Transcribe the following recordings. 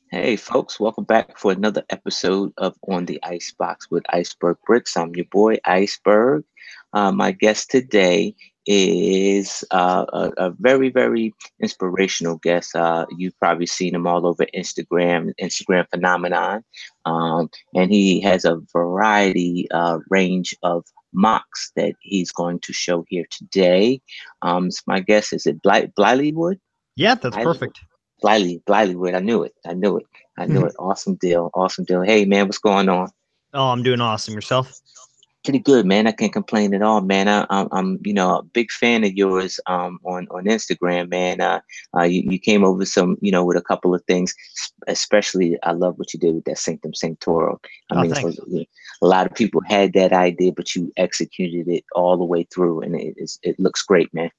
Hey, folks, welcome back for another episode of On the Icebox with Iceberg Bricks. I'm your boy, Iceberg. My guest today is a very, very inspirational guest. You've probably seen him all over Instagram phenomenon. And he has a variety range of mocks that he's going to show here today. So my guest is it Blileywood? Yeah, that's perfect. Blileywood. I knew it. Awesome deal. Awesome deal. Hey man, what's going on? Oh, I'm doing awesome. Yourself? Pretty good, man. I can't complain at all, man. I'm a big fan of yours on Instagram, man. You came over some, with a couple of things. Especially, I love what you did with that Sanctum Sanctorum. I Oh, mean, thanks. a lot of people had that idea, but you executed it all the way through, and it looks great, man.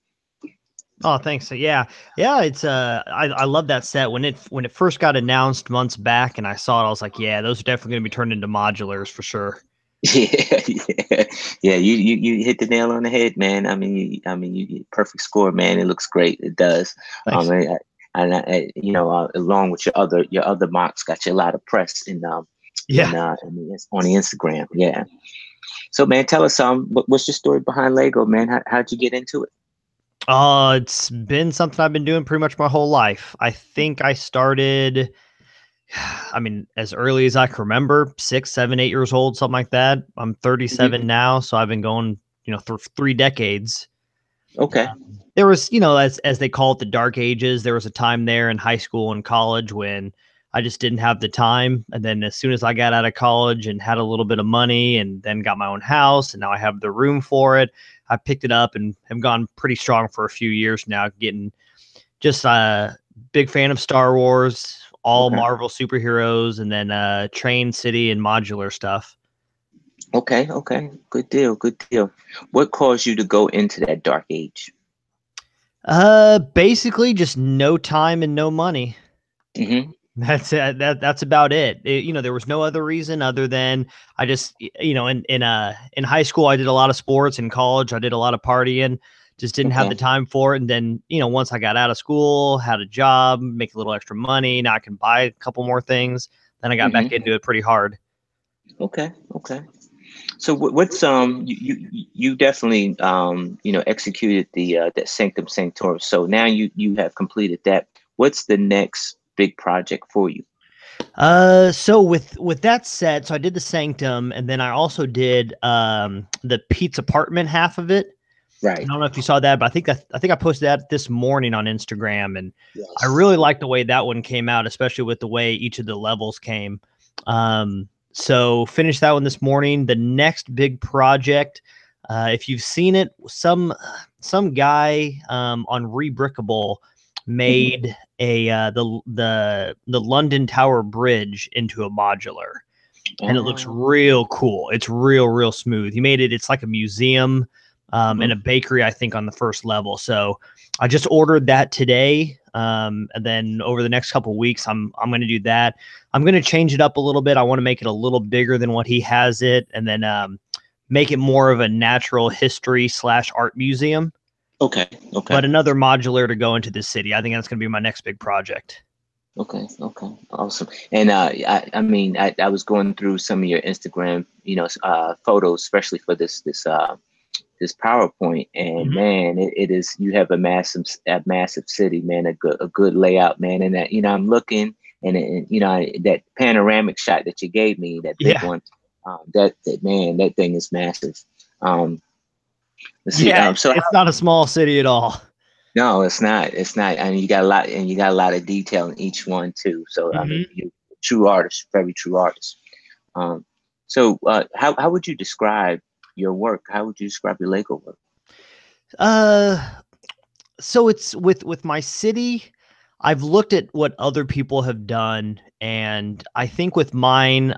Oh, thanks. Yeah. It's I love that set when it first got announced months back, and I saw it. I was like, yeah, those are definitely going to be turned into modulars for sure. Yeah, yeah, yeah. You hit the nail on the head, man. You get perfect score, man. It looks great. It does. Thanks. Along with your other mocks, got you a lot of press Yeah. on the Instagram. Yeah. So, man, tell us what's your story behind Lego, man? How'd you get into it? It's been something I've been doing pretty much my whole life. I think I started, I mean, as early as I can remember, 6, 7, 8 years old, something like that. I'm 37 Mhm. now, so I've been going, through 3 decades. Okay. There was, as they call it, the dark ages. There was a time there in high school and college when I just didn't have the time. And then as soon as I got out of college and had a little bit of money and then got my own house and now I have the room for it, I picked it up and have gone pretty strong for a few years now, getting just a big fan of Star Wars, all Okay. Marvel superheroes, and then Train City and modular stuff. Okay. Okay. Good deal. Good deal. What caused you to go into that dark age? Basically just no time and no money. Hmm. That's it. That's about it. There was no other reason other than I just, in high school I did a lot of sports. In college I did a lot of partying. Just didn't have Okay. the time for it. And then, once I got out of school, had a job, make a little extra money. Now I can buy a couple more things. Then I got back Hmm. into it pretty hard. Okay. Okay. So what's you definitely executed the that Sanctum Sanctorum. So now you have completed that. What's the next big project for you? So with that said, so I did the Sanctum, and then I also did the Pete's apartment half of it. I Right. don't know if you saw that, but I think I posted that this morning on Instagram, and I Yes. really like the way that one came out, especially with the way each of the levels came. So finished that one this morning. The next big project, if you've seen it, some guy on Rebrickable Hmm. made a the London Tower Bridge into a modular, and it looks real cool. It's real smooth. He made it. It's like a museum and a Hmm. bakery, I think, on the first level. So I just ordered that today, and then over the next couple of weeks, I'm going to do that. I'm going to change it up a little bit. I want to make it a little bigger than what he has it, and then make it more of a natural history / art museum. Okay. Okay. But another modular to go into the city. I think that's going to be my next big project. Okay. Okay. Awesome. And I was going through some of your Instagram, photos, especially for this PowerPoint, and Mhm. man, it is you have a massive city, man, a good layout, man, and that I'm looking and that panoramic shot that you gave me, that big Yeah, one, that man, that thing is massive. Um, let's see, yeah. so It's not a small city at all. no, it's not, and you got a lot of detail in each one too. So I mean, Mhm. you true artist, very true artist. Um, how would you describe your work? How would you describe your Lego work? Uh, so it's with my city. I've looked at what other people have done, and I think with mine,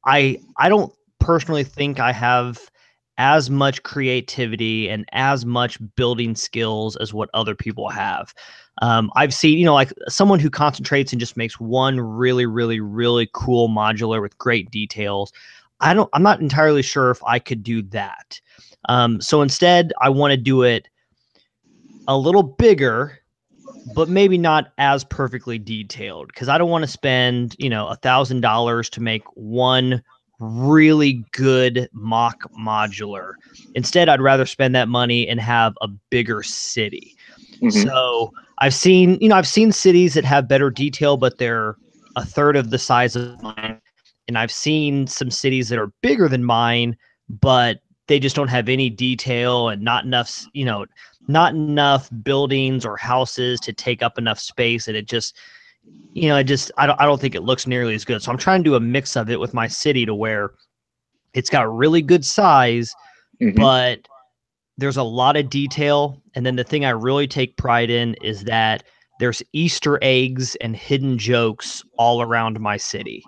I don't personally think I have as much creativity and as much building skills as what other people have. I've seen, like someone who concentrates and just makes one really cool modular with great details. I'm not entirely sure if I could do that. So instead, I want to do it a little bigger but maybe not as perfectly detailed, because I don't want to spend, $1,000 to make one really good mock modular. Instead, I'd rather spend that money and have a bigger city. Hmm. So I've seen cities that have better detail, but they're a third of the size of mine. And I've seen some cities that are bigger than mine, but they just don't have any detail and not enough buildings or houses to take up enough space. And I don't think it looks nearly as good. So I'm trying to do a mix of it with my city to where it's got really good size, Hmm. but there's a lot of detail. And then the thing I really take pride in is that there's Easter eggs and hidden jokes all around my city.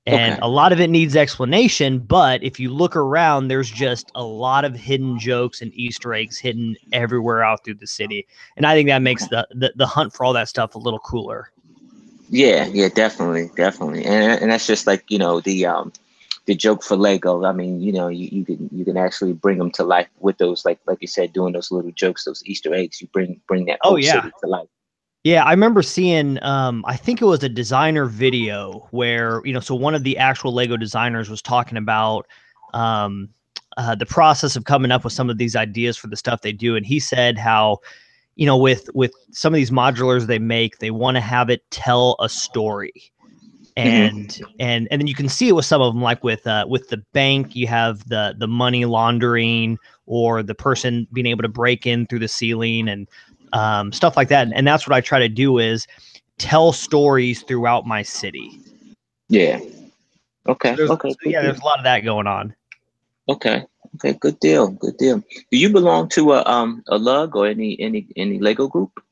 And Okay. a lot of it needs explanation, but if you look around, there's just a lot of hidden jokes and Easter eggs hidden everywhere out through the city. And I think that makes the hunt for all that stuff a little cooler. Yeah, yeah, definitely, definitely, and that's just like the joke for Lego. I mean, you can actually bring them to life with those, like you said, doing those little jokes, those Easter eggs. You bring that Oh whole yeah. city to life. Yeah, I remember seeing I think it was a designer video where, so one of the actual Lego designers was talking about um the process of coming up with some of these ideas for the stuff they do. And he said how, with some of these modulars they make, they want to have it tell a story. Hmm. And then you can see it with some of them, like with the bank, you have the money laundering or the person being able to break in through the ceiling and stuff like that. And that's what I try to do is tell stories throughout my city. Yeah. So Okay. there's Okay. so Good yeah, deal. there's a lot of that going on. Okay. Okay. Good deal. Good deal. Do you belong to a lug or any Lego group?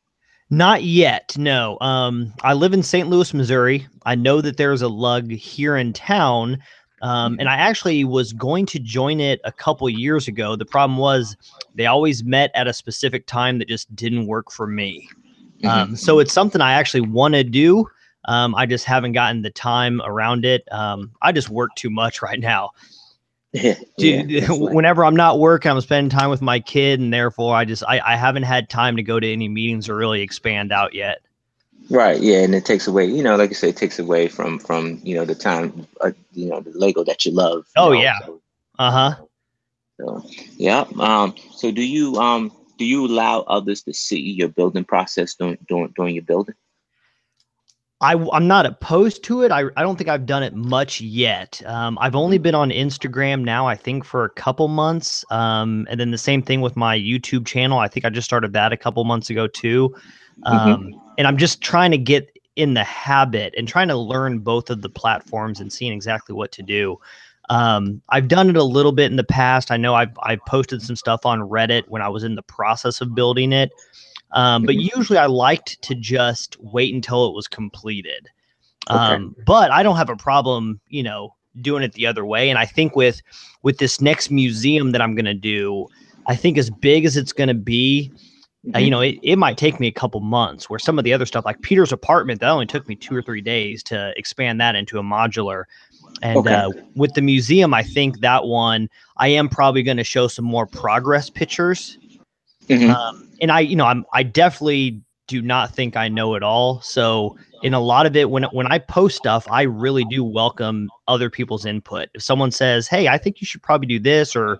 Not yet, no. I live in St. Louis, Missouri. I know that there's a lug here in town. And Hmm. I actually was going to join it a couple years ago. The problem was they always met at a specific time that just didn't work for me. So Hmm. it's something I actually want to do. I just haven't gotten the time around it. I just work too much right now. Yeah. Yeah. That's like. Whenever I'm not working, I'm spending time with my kid, and therefore I haven't had time to go to any meetings or really expand out yet. Right, yeah, and it takes away, like you say, it takes away from the time, the Lego that you love, Oh yeah. So, Uh-huh. so yeah. So do you allow others to see your building process during your building? I'm not opposed to it. I don't think I've done it much yet. I've only been on Instagram now, I think, for a couple months. And then the same thing with my YouTube channel. I think I just started that a couple months ago too. Hmm. And I'm just trying to get in the habit and trying to learn both of the platforms and seeing exactly what to do. I've done it a little bit in the past. I know I've posted some stuff on Reddit when I was in the process of building it. But Hmm. usually I liked to just wait until it was completed. Okay. But I don't have a problem, doing it the other way. And I think with this next museum that I'm going to do, I think as big as it's going to be, Hmm. it might take me a couple months, where some of the other stuff like Peter's apartment, that only took me 2 or 3 days to expand that into a modular. And Okay. with the museum, I think that one, I am probably going to show some more progress pictures. Hmm. And I definitely do not think I know it all. So in a lot of it, when I post stuff, I really do welcome other people's input. If someone says, "Hey, I think you should probably do this," or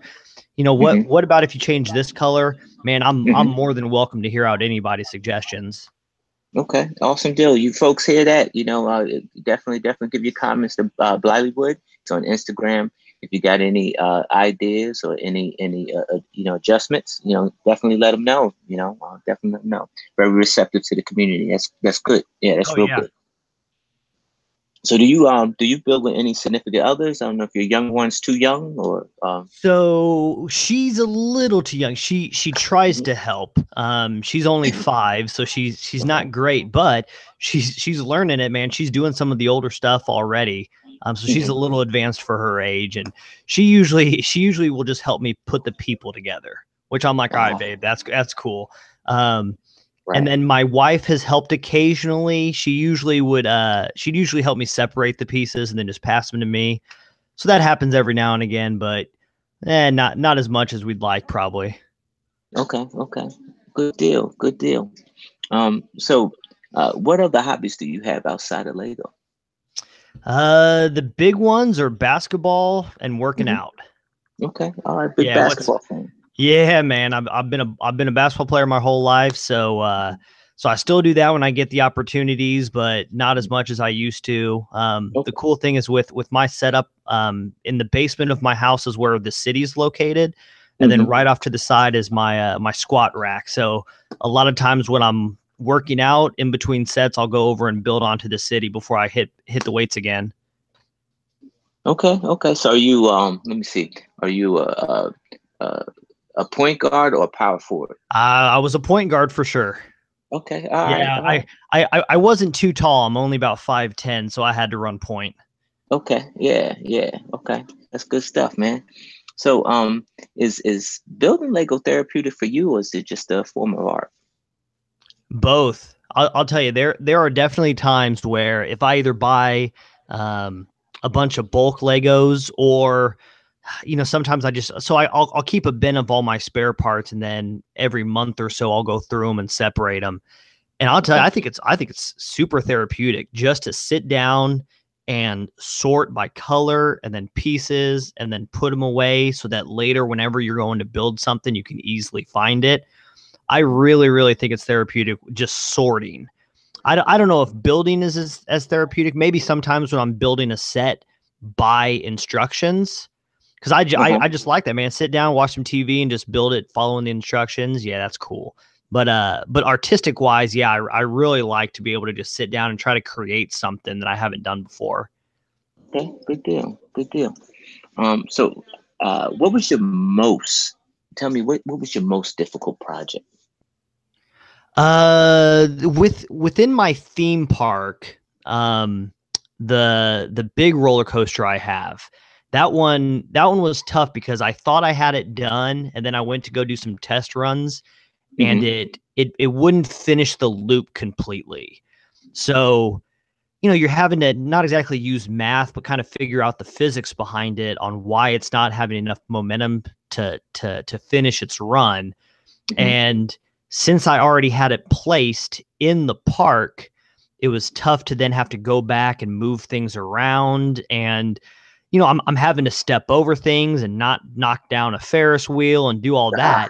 Hmm. what about if you change this color? Man, I'm Hmm. more than welcome to hear out anybody's suggestions. Okay, awesome deal. You folks hear that? Definitely give your comments to Blileywood. It's on Instagram. If you got any ideas or any adjustments, definitely let them know. Definitely let them know. Very receptive to the community. That's good. Yeah, that's Oh real yeah. good. So do you build with any significant others? I don't know if your young one's too young or So she's a little too young. She tries mhm. to help. She's only 5, so she's Okay. not great, but she's learning it, man. She's doing some of the older stuff already. So she's a Hmm. little advanced for her age, and she usually will just help me put the people together, which I'm like, all right, Uh, babe, that's cool. Um, and right. then my wife has helped occasionally. She'd usually help me separate the pieces and then just pass them to me. So that happens every now and again, but not as much as we'd like, probably. Okay. Okay. Good deal. Good deal. So, what other hobbies do you have outside of Lego? The big ones are basketball and working Hmm. out. Okay, all right, big Yeah, what's basketball fan. Yeah, man. I've been a basketball player my whole life, so so I still do that when I get the opportunities, but not as much as I used to. The Okay. cool thing is with my setup, in the basement of my house is where the city's located, and then Hmm. right off to the side is my squat rack. So a lot of times when I'm working out in between sets, I'll go over and build onto the city before I hit the weights again. Okay, okay. So, are you let me see. Are you a, a point guard or a power forward? I was a point guard for sure. Okay, all right, Yeah, all I, right. I wasn't too tall. I'm only about 5'10", so I had to run point. Okay, yeah, yeah. Okay, that's good stuff, man. So, is building Lego therapeutic for you, or is it just a form of art? Both. I'll tell you, there are definitely times where if I either buy um, a bunch of bulk Legos or sometimes I'll keep a bin of all my spare parts, and then every month or so I'll go through them and separate them. And I'll tell you, Okay. I think it's super therapeutic just to sit down and sort by color and then pieces and then put them away so that later, whenever you're going to build something, you can easily find it. I really, really think it's therapeutic just sorting. I don't know if building is as therapeutic. Maybe sometimes when I'm building a set by instructions, because Uh-huh. I just like that, man. Sit down, watch some TV, and just build it following the instructions. Yeah, that's cool. But artistic wise, yeah, I really like to be able to just sit down and try to create something that I haven't done before. Okay, good deal. Good deal. So, what was your most? Tell me what was your most difficult project? Within my theme park, the big roller coaster I have, that one was tough because I thought I had it done, and then I went to go do some test runs, and Hmm. it wouldn't finish the loop completely. So you're having to not exactly use math, but kind of figure out the physics behind it on why it's not having enough momentum to finish its run. Hmm. And since I already had it placed in the park, it was tough to then have to go back and move things around. And, I'm having to step over things and not knock down a Ferris wheel and do all Ah, that.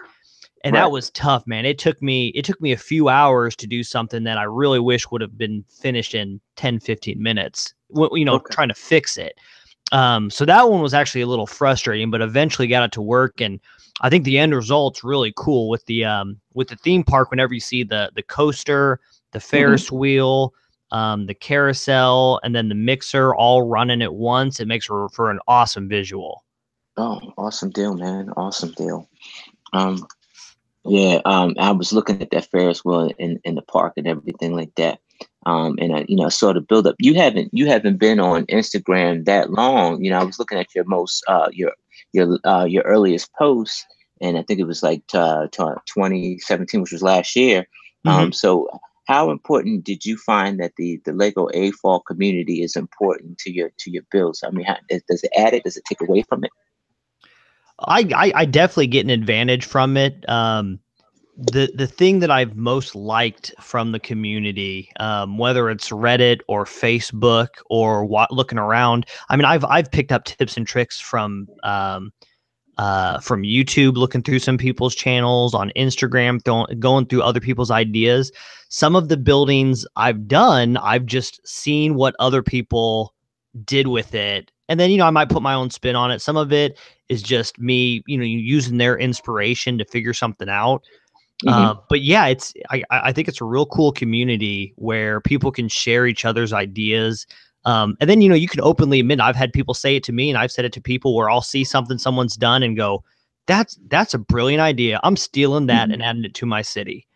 And that right. was tough, man. It took me a few hours to do something that I really wish would have been finished in 10, 15 minutes, Okay. trying to fix it. So that one was actually a little frustrating, but eventually got it to work, and I think the end result's really cool with the theme park. Whenever you see the coaster, the Hmm. Ferris wheel, the carousel, and then the mixer all running at once, it makes for an awesome visual. Oh, awesome deal, man. Awesome deal. Um, yeah. I was looking at that Ferris wheel in the park and everything like that. And I, saw the build up. You haven't been on Instagram that long. I was looking at your most your earliest post, and I think it was like 2017, which was last year. Hmm. So how important did you find that the Lego A fall community is important to your builds? I mean, does it add it? Does it take away from it? I definitely get an advantage from it. The thing that I've most liked from the community, whether it's Reddit or Facebook or looking around, I mean, I've picked up tips and tricks from YouTube, looking through some people's channels on Instagram, going through other people's ideas. Some of the buildings I've done, I've just seen what other people did with it. And then, I might put my own spin on it. Some of it is just me, using their inspiration to figure something out. Hmm. But yeah, I think it's a real cool community where people can share each other's ideas. And then you can openly admit I've had people say it to me, and I've said it to people where I'll see something someone's done and go, "That's a brilliant idea. I'm stealing that Hmm. and adding it to my city."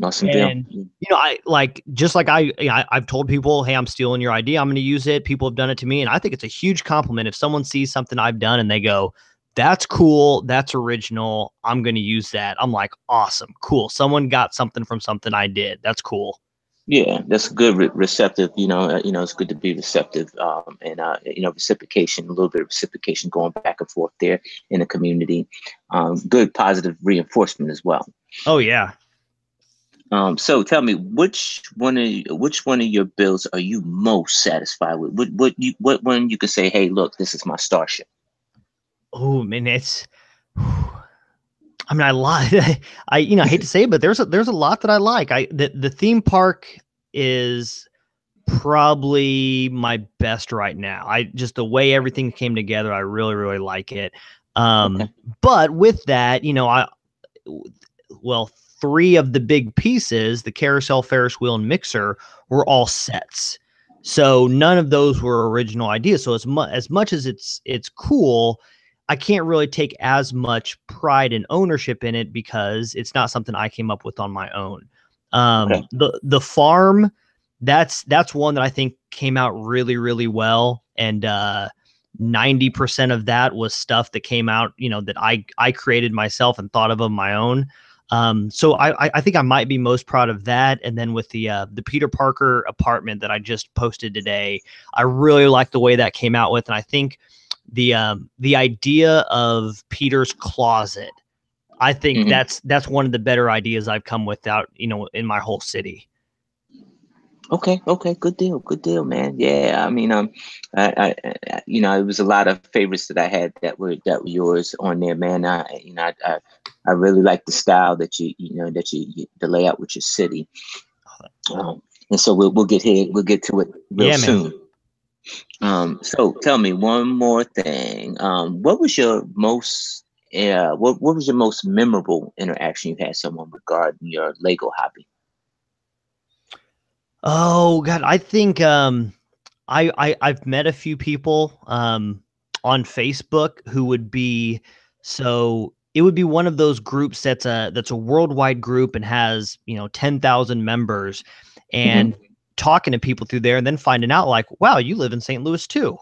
Awesome deal. And I like just like I've told people, "Hey, I'm stealing your idea. I'm going to use it." People have done it to me, and I think it's a huge compliment if someone sees something I've done and they go, "That's cool. That's original. I'm going to use that." I'm like, "Awesome, cool. Someone got something from something I did. That's cool." Yeah, that's good. Receptive. It's good to be receptive, and reciprocation. A little bit of reciprocation going back and forth there in the community. Good positive reinforcement as well. Oh yeah. So tell me, which one of your builds are you most satisfied with? What one you could say, hey, look, this is my starship. Oh man, it's. I mean, I like. I I hate to say it, but there's a lot that I like. The theme park is probably my best right now. I just the way everything came together, I really like it. Okay. But with that, well, three of the big pieces, the carousel, Ferris wheel, and mixer, were all sets. So none of those were original ideas. So as much as it's cool, I can't really take as much pride and ownership in it because it's not something I came up with on my own. Okay. The farm, that's one that I think came out really well, and 90% of that was stuff that came out, that I created myself and thought of on my own. So I think I might be most proud of that. And then with the Peter Parker apartment that I just posted today, I really like the way that came out with, and I think the idea of Peter's closet, I think Hmm. that's one of the better ideas I've come with out, in my whole city. Okay. Okay. Good deal, man. Yeah. I mean, it was a lot of favorites that I had that were yours on there, man. I really like the style that the layout with your city. And so we'll get to it real Yeah, man. soon. So tell me one more thing. What was your most memorable interaction you had someone regarding your Lego hobby? Oh God, I think I've met a few people on Facebook who would be so it would be one of those groups that's a worldwide group and has 10,000 members, Hmm. and talking to people through there and then finding out like, wow, you live in St. Louis too,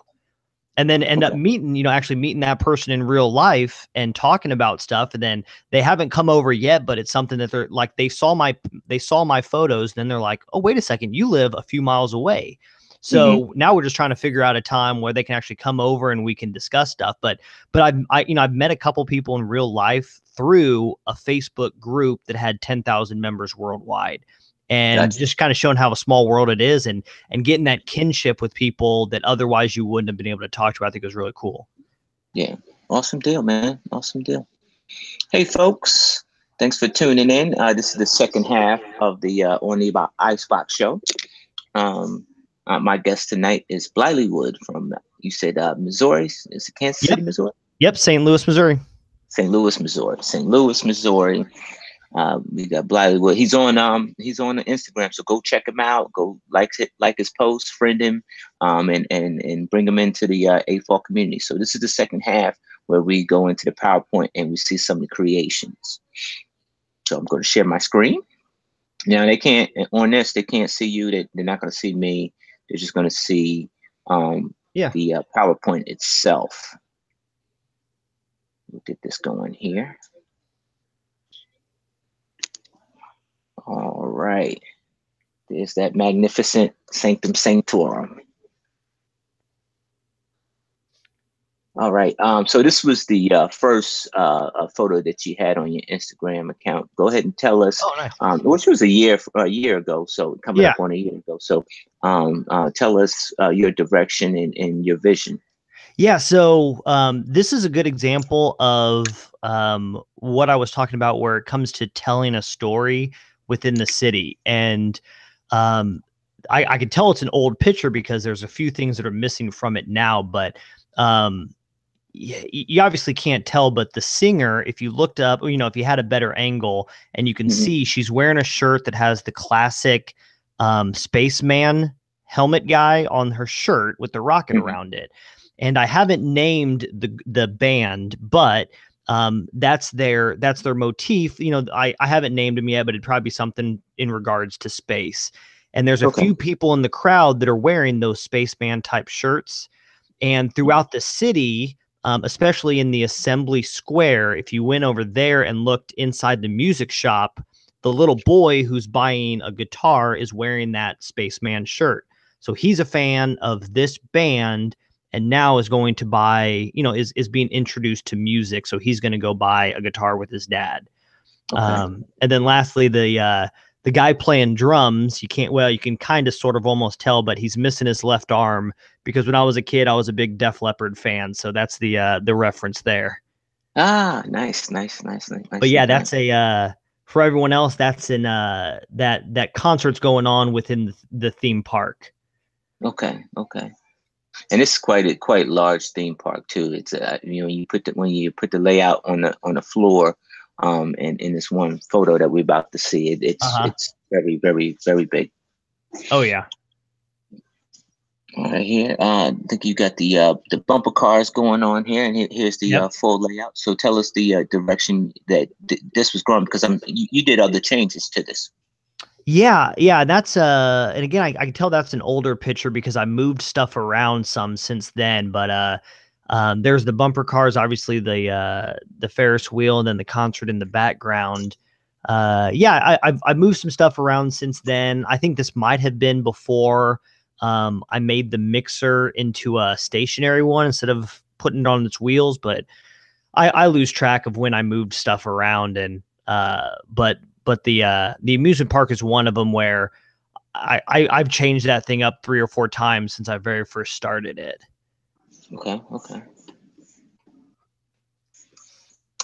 and then end up Okay. meeting, actually meeting that person in real life and talking about stuff. And then they haven't come over yet, but it's something that they're like, they saw my photos. Then they're like, oh, wait a second, you live a few miles away. Hmm. So now we're just trying to figure out a time where they can actually come over and we can discuss stuff. But I've met a couple people in real life through a Facebook group that had 10,000 members worldwide, and Gotcha. just kind of showing how a small world it is, and getting that kinship with people that otherwise you wouldn't have been able to talk to. I think it was really cool. Yeah. Awesome deal, man. Awesome deal. Hey, folks. Thanks for tuning in. This is the second half of the On the Icebox show. Um, my guest tonight is Blileywood from, you said, Missouri. Is it Kansas Yep. City, Missouri? Yep. St. Louis, Missouri. St. Louis, Missouri. St. Louis, Missouri. We got Blileywood. He's on the Instagram, so go check him out. Go like his posts, friend him, and bring him into the A4 community. So this is the second half where we go into the PowerPoint and we see some of the creations. So I'm going to share my screen. Now they can't they can't see you. They're not going to see me. They're just going to see Yeah. the PowerPoint itself. We'll get this going here. All right. There's that magnificent Sanctum Sanctorum. All right. So this was the first photo that you had on your Instagram account. Go ahead and tell us, Oh, nice. which was a year ago. So coming Yeah. up on a year ago. So tell us your direction and your vision. Yeah. So this is a good example of what I was talking about, where it comes to telling a story within the city. And I can tell it's an old picture because there's a few things that are missing from it now. But you obviously can't tell, but the singer, if you looked up, if you had a better angle, and you can Mhm. see she's wearing a shirt that has the classic spaceman helmet guy on her shirt with the rocket Mhm. around it. And I haven't named the band, but that's their motif. I haven't named them yet, but it'd probably be something in regards to space. And there's a Okay. few people in the crowd that are wearing those spaceman type shirts. And throughout the city, especially in the Assembly Square, if you went over there and looked inside the music shop, the little boy who's buying a guitar is wearing that spaceman shirt. So he's a fan of this band, and now is going to buy, is being introduced to music. So he's going to go buy a guitar with his dad. Okay. And then lastly, the guy playing drums, you can kind of sort of almost tell, but he's missing his left arm because when I was a kid, I was a big Def Leppard fan. So that's the reference there. Ah, nice, nice, nice, nice, But nicely yeah, done. that's a for everyone else, that's in that concert's going on within the theme park. Okay, okay. And it's quite large theme park too. It's you put the when you put the layout on the floor, and in this one photo that we're about to see, Uh-huh. it's very very very big. Oh yeah. All right, here, I think you got the bumper cars going on here, and here's the Yep. full layout. So tell us the direction that this was going, because you did other changes to this. Yeah, yeah, that's and again I can tell that's an older picture because I moved stuff around some since then, but there's the bumper cars, obviously the Ferris wheel and then the concert in the background. Yeah, I've moved some stuff around since then. I think this might have been before I made the mixer into a stationary one instead of putting it on its wheels, but I lose track of when I moved stuff around and but the amusement park is one of them where I've changed that thing up 3 or 4 times since I very first started it. Okay, okay.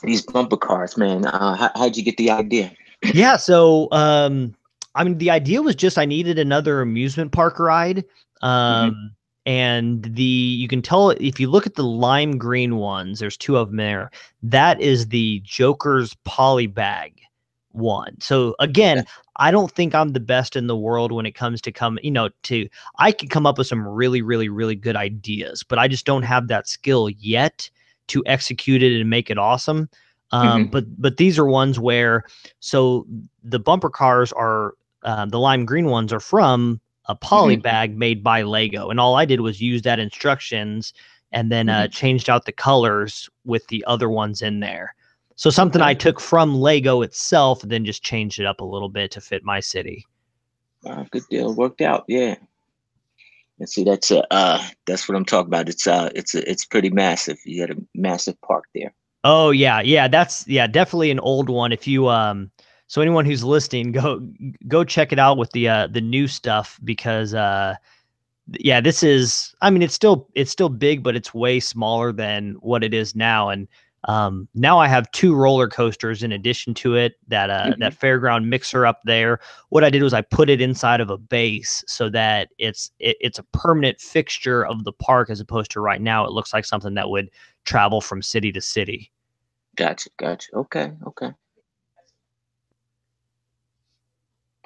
These bumper cars, man. How'd you get the idea? Yeah, so I mean the idea was just I needed another amusement park ride. Hmm. Um and you can tell if you look at the lime green ones, there's two of them there. That is the Joker's polybag one. So Okay. again, I don't think I'm the best in the world when it comes to I can come up with some really, really, really good ideas, but I just don't have that skill yet to execute it and make it awesome. Hmm. But these are ones where so the bumper cars are the lime green ones are from a poly Hmm. bag made by Lego, and all I did was use that instructions and then Hmm. changed out the colors with the other ones in there. So something I Okay. took from Lego itself, and then just changed it up a little bit to fit my city. Good deal. Worked out. Yeah. And see, that's what I'm talking about. It's pretty massive. You got a massive park there. Oh yeah, yeah, that's yeah, definitely an old one. If you so anyone who's listening, go check it out with the new stuff because yeah, this is I mean it's still big, but it's way smaller than what it is now. And now I have two roller coasters in addition to it, that Hmm. fairground mixer up there. What I did was I put it inside of a base so that it's a permanent fixture of the park, as opposed to right now it looks like something that would travel from city to city. Gotcha. Gotcha. Okay. Okay.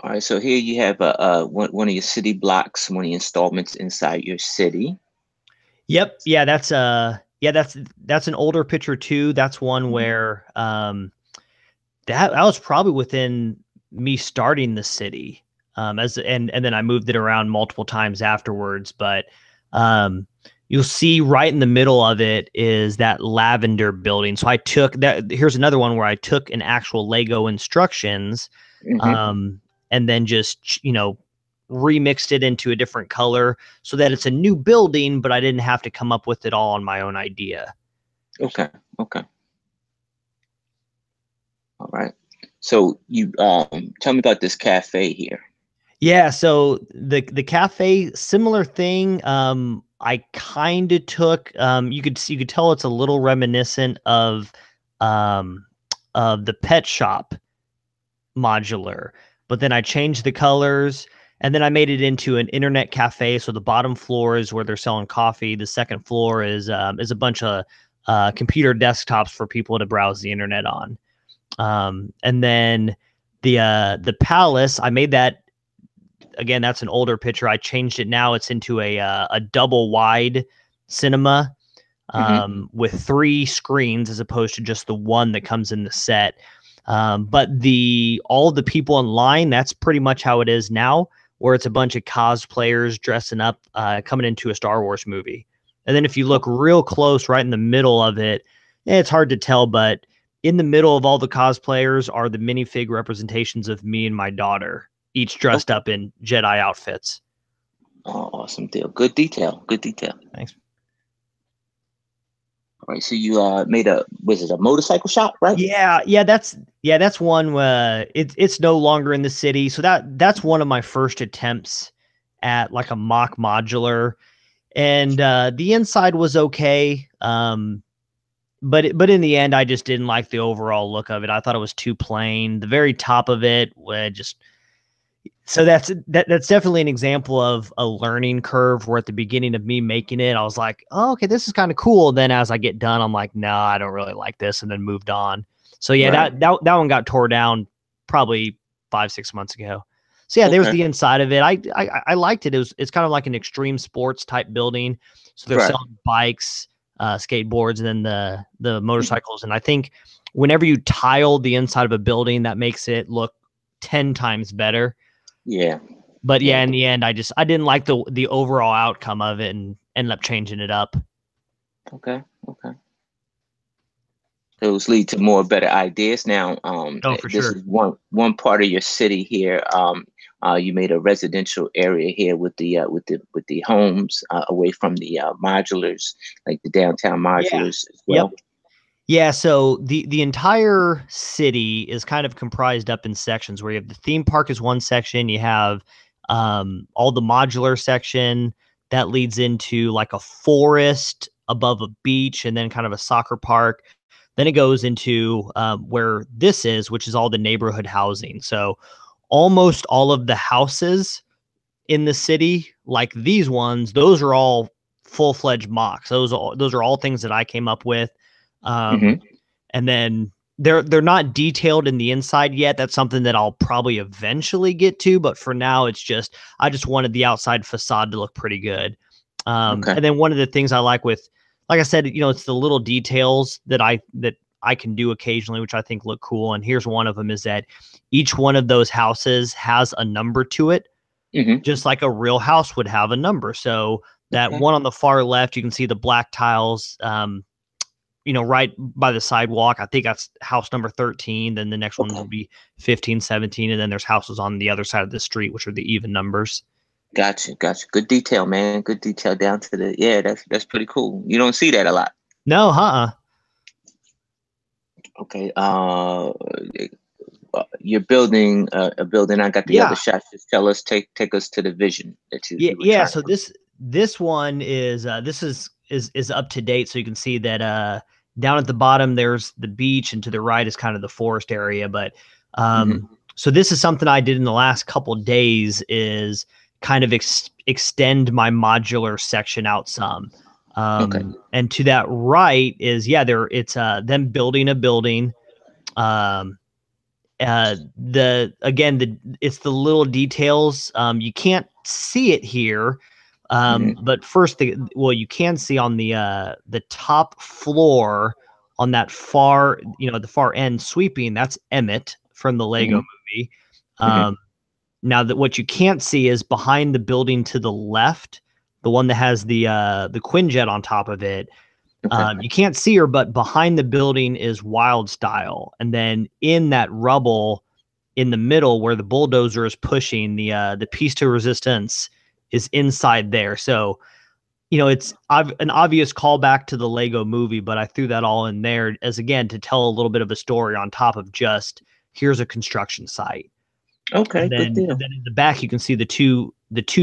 All right. So here you have one of your city blocks, one of your installments inside your city. Yep. Yeah, that's an older picture too. That's one Hmm. where that was probably within me starting the city. As and then I moved it around multiple times afterwards, but um you'll see right in the middle of it is that lavender building. So I took that here's another one where I took an actual Lego instructions Hmm. um and then just remixed it into a different color so that it's a new building, but I didn't have to come up with it all on my own idea. Okay. Okay. All right. So you tell me about this cafe here. Yeah, so the cafe, similar thing. I kind of took you could tell it's a little reminiscent um of the pet shop modular, but then I changed the colors and then I made it into an internet cafe. So the bottom floor is where they're selling coffee. The second floor is a bunch of computer desktops for people to browse the internet on. And then the palace, I made that again. That's an older picture. I changed it now. It's into a double wide cinema Hmm. with 3 screens as opposed to just the one that comes in the set. But the all the people in line, that's pretty much how it is now, where it's a bunch of cosplayers dressing up, coming into a Star Wars movie. And then if you look real close, right in the middle of it, it's hard to tell, but in the middle of all the cosplayers are the minifig representations of me and my daughter, each dressed Okay. up in Jedi outfits. Oh, awesome deal. Good detail. Good detail. Thanks. Right. So you made was it a motorcycle shop, right? That's one it's no longer in the city. So that's one of my first attempts at like a mock modular. And the inside was okay. But in the end I just didn't like the overall look of it. I thought it was too plain. The very top of it just so that's definitely an example of a learning curve where at the beginning of me making it, I was like, oh, okay, this is kind of cool. Then as I get done, I'm like, no, I don't really like this, and then moved on. So yeah, Right. that one got tore down probably 5-6 months ago. So yeah, there was Okay. the inside of it. I liked it. It's kind of like an extreme sports type building. So they're Right. selling bikes, skateboards, and then the Mhm. motorcycles. And I think whenever you tile the inside of a building, that makes it look 10 times better. Yeah. But yeah, Yeah. in the end, I didn't like the overall outcome of it and ended up changing it up. Okay. Okay. Those lead to more better ideas. Now, Oh, for this sure. is one part of your city here. You made a residential area here with the homes away from the modulars, like the downtown Yeah. modulars as Yep. well. Yeah. So the entire city is kind of comprised up in sections where you have the theme park is one section. You have all the modular section that leads into like a forest above a beach and then kind of a soccer park. Then it goes into where this is, which is all the neighborhood housing. So almost all of the houses in the city, like these ones, those are all full-fledged mocks. Those are all things that I came up with. Um, Hmm. and then they're not detailed in the inside yet. That's something that I'll probably eventually get to, but for now it's just I just wanted the outside facade to look pretty good. Okay. And then one of the things I like with, like I said, it's the little details that I can do occasionally, which I think look cool. And here's one of them is that each one of those houses has a number to it, Hmm. just like a real house would have a number. So that Okay. one on the far left, you can see the black tiles, right by the sidewalk. I think that's house number 13. Then the next one Okay. will be 15, 17. And then there's houses on the other side of the street, which are the even numbers. Gotcha. Gotcha. Good detail, man. Good detail down to the. Yeah, that's pretty cool. You don't see that a lot. No, huh? Okay. You're building a building. I got the other Yeah. shots. Just tell us, take us to the vision that Yeah. you were Yeah. trying So to. this one is up to date. So you can see that down at the bottom there's the beach, and to the right is kind of the forest area. But Hmm. so this is something I did in the last couple of days is kind of extend my modular section out some. Okay. And to that right is it's them building a building. Um, it's the little details. You can't see it here. Hmm. But first, you can see on the top floor on that far, at the far end sweeping, that's Emmett from the Lego Hmm. movie. Hmm. Um, Now that what you can't see is behind the building to the left, the one that has the Quinjet on top of it. Okay. You can't see her, but behind the building is Wild Style, and then in that rubble, in the middle where the bulldozer is pushing the piece de resistance is inside there. So it's an obvious callback to the Lego movie, but I threw that all in there as again to tell a little bit of a story on top of just here's a construction site. Okay. Good And deal. then in the back you can see the two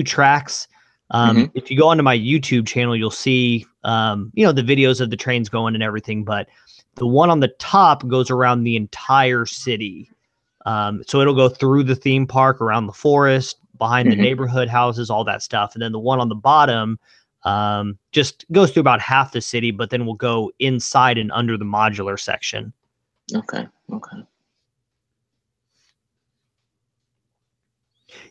tracks. Hmm. If you go onto my YouTube channel, you'll see the videos of the trains going and everything. But the one on the top goes around the entire city. So it'll go through the theme park, around the forest, behind the Hmm. neighborhood houses, all that stuff. And then the one on the bottom just goes through about half the city, but then we'll go inside and under the modular section. Okay. Okay.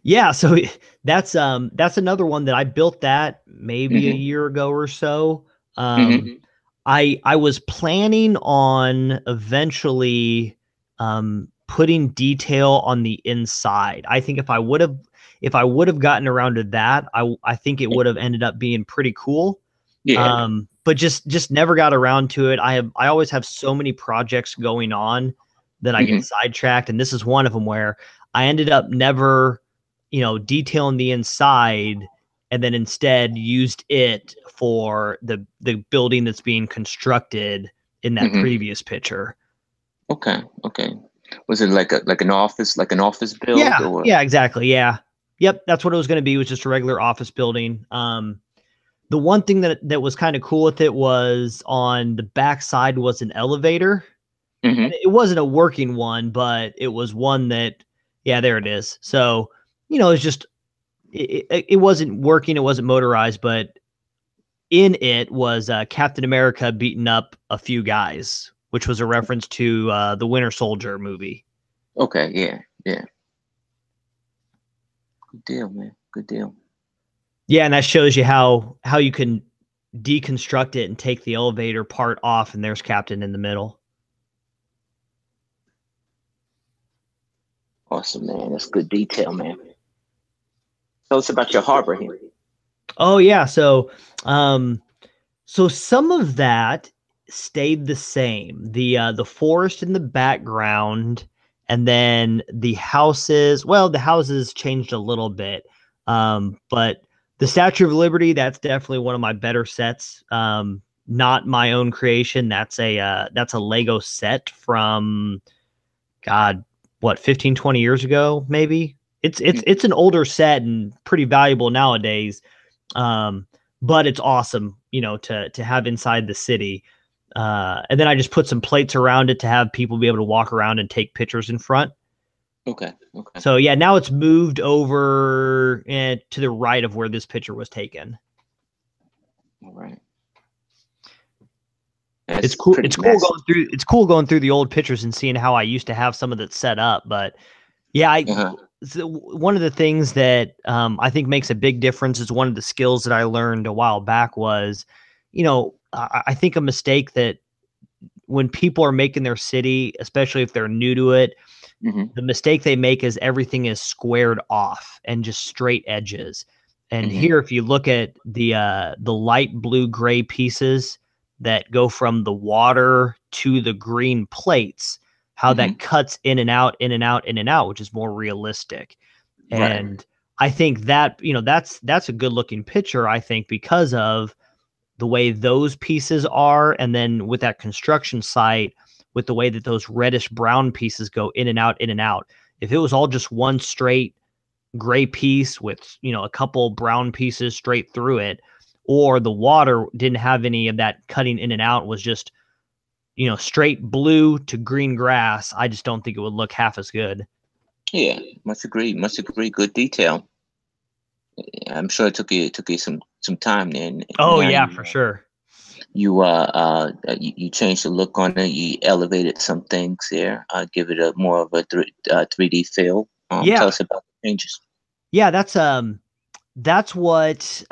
Yeah, so that's another one that I built that maybe a Hmm. year ago or so. Hmm. I was planning on eventually putting detail on the inside. I think if I would have gotten around to that, I think it would have ended up being pretty cool. Yeah. But just never got around to it. I always have so many projects going on that I get Hmm. sidetracked, and this is one of them where I ended up never detailing the inside. and then instead used it for the building that's being constructed in that previous picture. Okay. Okay. Was it like an office build Yeah. or? Yeah. Exactly. Yeah. Yep. That's what it was going to be. Was just a regular office building. The one thing that was kind of cool with it was on the back side was an elevator. And it wasn't a working one, but it was one that, yeah, there it is. So, it's just, it wasn't working. It wasn't motorized, but in it was Captain America beating up a few guys, which was a reference to the Winter Soldier movie. Okay. Yeah. Yeah. Good deal, man. Good deal. Yeah, and that shows you how you can deconstruct it and take the elevator part off, and there's Captain in the middle. Awesome, man. That's good detail, man. Tell us about your harbor here. Oh yeah, so some of that stayed the same. The forest in the background, and then the houses. Well, the houses changed a little bit, but the Statue of Liberty, that's definitely one of my better sets. Not my own creation. That's a Lego set from, God, what, 15, 20 years ago, maybe. It's an older set and pretty valuable nowadays. But it's awesome, to have inside the city. And then I just put some plates around it to have people be able to walk around and take pictures in front. Okay. Okay. So yeah, now it's moved over to the right of where this picture was taken. All right. It's cool. It's cool going through. It's cool going through the old pictures and seeing how I used to have some of that set up. But yeah, so one of the things that I think makes a big difference is one of the skills that I learned a while back was, I think a mistake that when people are making their city, especially if they're new to it, the mistake they make is everything is squared off and just straight edges. And here, if you look at the light blue gray pieces that go from the water to the green plates, how that cuts in and out, in and out, in and out, which is more realistic. And I think that, that's a good looking picture, I think, because of the way those pieces are. And then with that construction site, with the way that those reddish brown pieces go in and out, in and out. If it was all just one straight gray piece with, a couple brown pieces straight through it, or the water didn't have any of that cutting in and out, was just, straight blue to green grass, I just don't think it would look half as good. Yeah, must agree. Must agree. Good detail. I'm sure it took you some time then. Oh yeah, for sure. You changed the look on it. You elevated some things there. Give it a more of a 3D feel. Yeah. Tell us about the changes. Yeah, that's what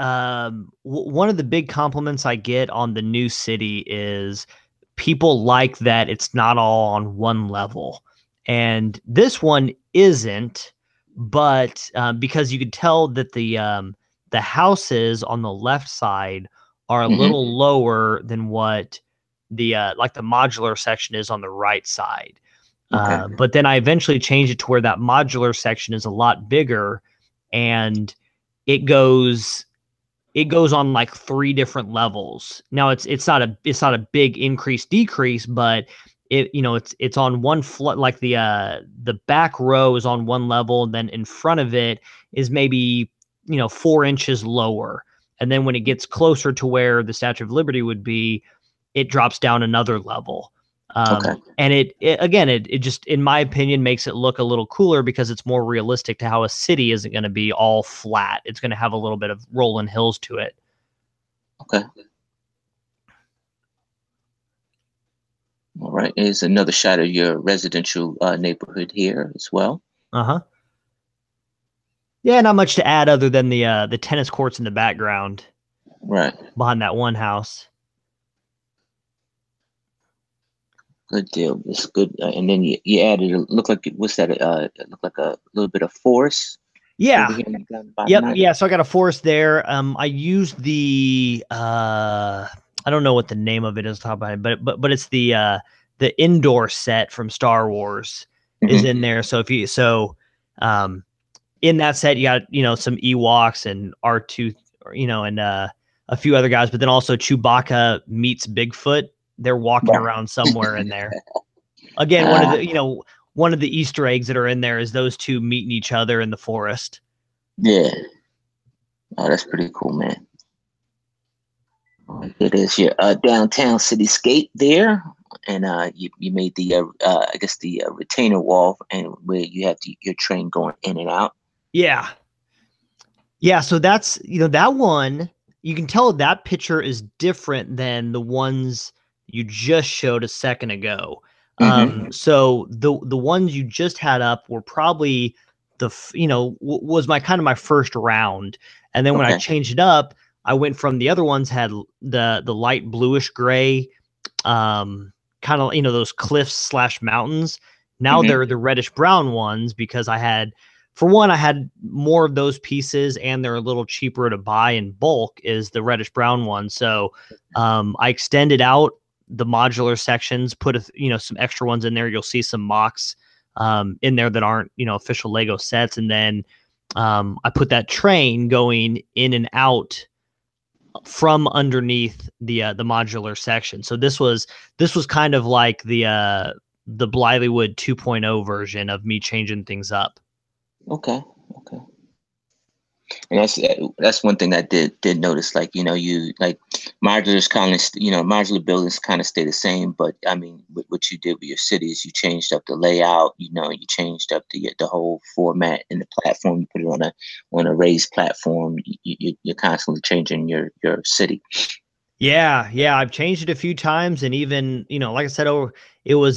one of the big compliments I get on the new city is people like that it's not all on one level. And this one isn't, but because you could tell that the houses on the left side are a little lower than what the like the modular section is on the right side. But then I eventually changed it to where that modular section is a lot bigger, and it goes on like 3 different levels. Now it's not a big increase decrease, but it's on one flood, like the back row is on one level, and then in front of it is maybe 4 inches lower. And then when it gets closer to where the Statue of Liberty would be, it drops down another level. And it just, in my opinion, makes it look a little cooler because it's more realistic to how a city isn't going to be all flat. It's going to have a little bit of rolling hills to it. Okay. All right. Here's another shot of your residential neighborhood here as well. Yeah, not much to add other than the tennis courts in the background. Right. Behind that one house. Good deal. It's good. And then you added, looked like, what's that? It looked like a little bit of forest. Yeah. Over here Yep. Yeah. So I got a forest there. I used the I don't know what the name of it is, top of my head, but it's the indoor set from Star Wars is in there. So in that set, you got, some Ewoks and and a few other guys, but then also Chewbacca meets Bigfoot. They're walking Right. around somewhere in there. Again, one of the Easter eggs that are in there is those two meeting each other in the forest. Yeah. Oh, that's pretty cool, man. It is your downtown cityscape there, and you made the I guess the retainer wall, and where you have your train going in and out. Yeah. Yeah, so that's that one, you can tell that picture is different than the ones you just showed a second ago. Mm-hmm. So the ones you just had up were probably was my kind of my first round, and then when I Okay. changed it up, I went from the other ones had the light bluish gray, kind of those cliffs / mountains. Now Mm-hmm. they're the reddish brown ones because for one, I had more of those pieces and they're a little cheaper to buy in bulk is the reddish brown one. So I extended out the modular sections, put some extra ones in there. You'll see some mocks in there that aren't official Lego sets, and then I put that train going in and out from underneath the modular section. So this was kind of like the Blileywood 2.0 version of me changing things up. Okay. Okay. And that's one thing that did notice. Like you like modulars kind of modular buildings kind of stay the same, but I mean, what you did with your cities, you changed up the layout. You changed up the whole format and the platform. You put it on a raised platform. You're constantly changing your city. Yeah, I've changed it a few times, and even like I said, over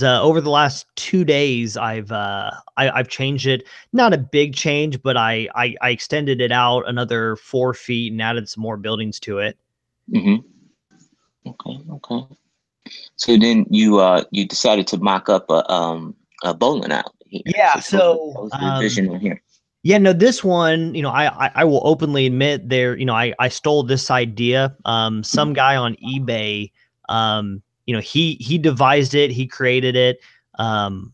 the last 2 days, I've changed it. Not a big change, but I extended it out another 4 feet and added some more buildings to it. Mm-hmm. Okay. Okay. So then you decided to mock up a bowling alley here. Yeah, So tell so us the vision on here. yeah, no, this one, I will openly admit I stole this idea. Some guy on eBay, he devised it, he created it. Um,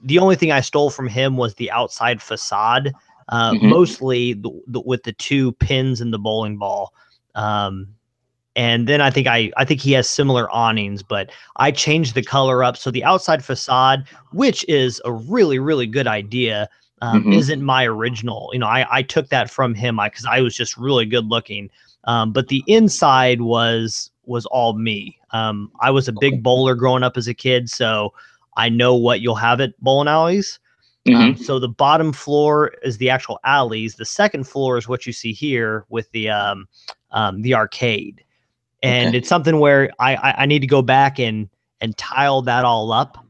the only thing I stole from him was the outside facade, Mm-hmm. mostly with the two pins and the bowling ball. And then I think he has similar awnings, but I changed the color up. So the outside facade, which is a really, really good idea, Mm-hmm. isn't my original. I took that from him because I was just really good looking. But the inside was all me. I was a big bowler growing up as a kid, so I know what you'll have at bowling alleys. Mm-hmm. So the bottom floor is the actual alleys. The second floor is what you see here with the arcade. And Okay. it's something where I need to go back and tile that all up.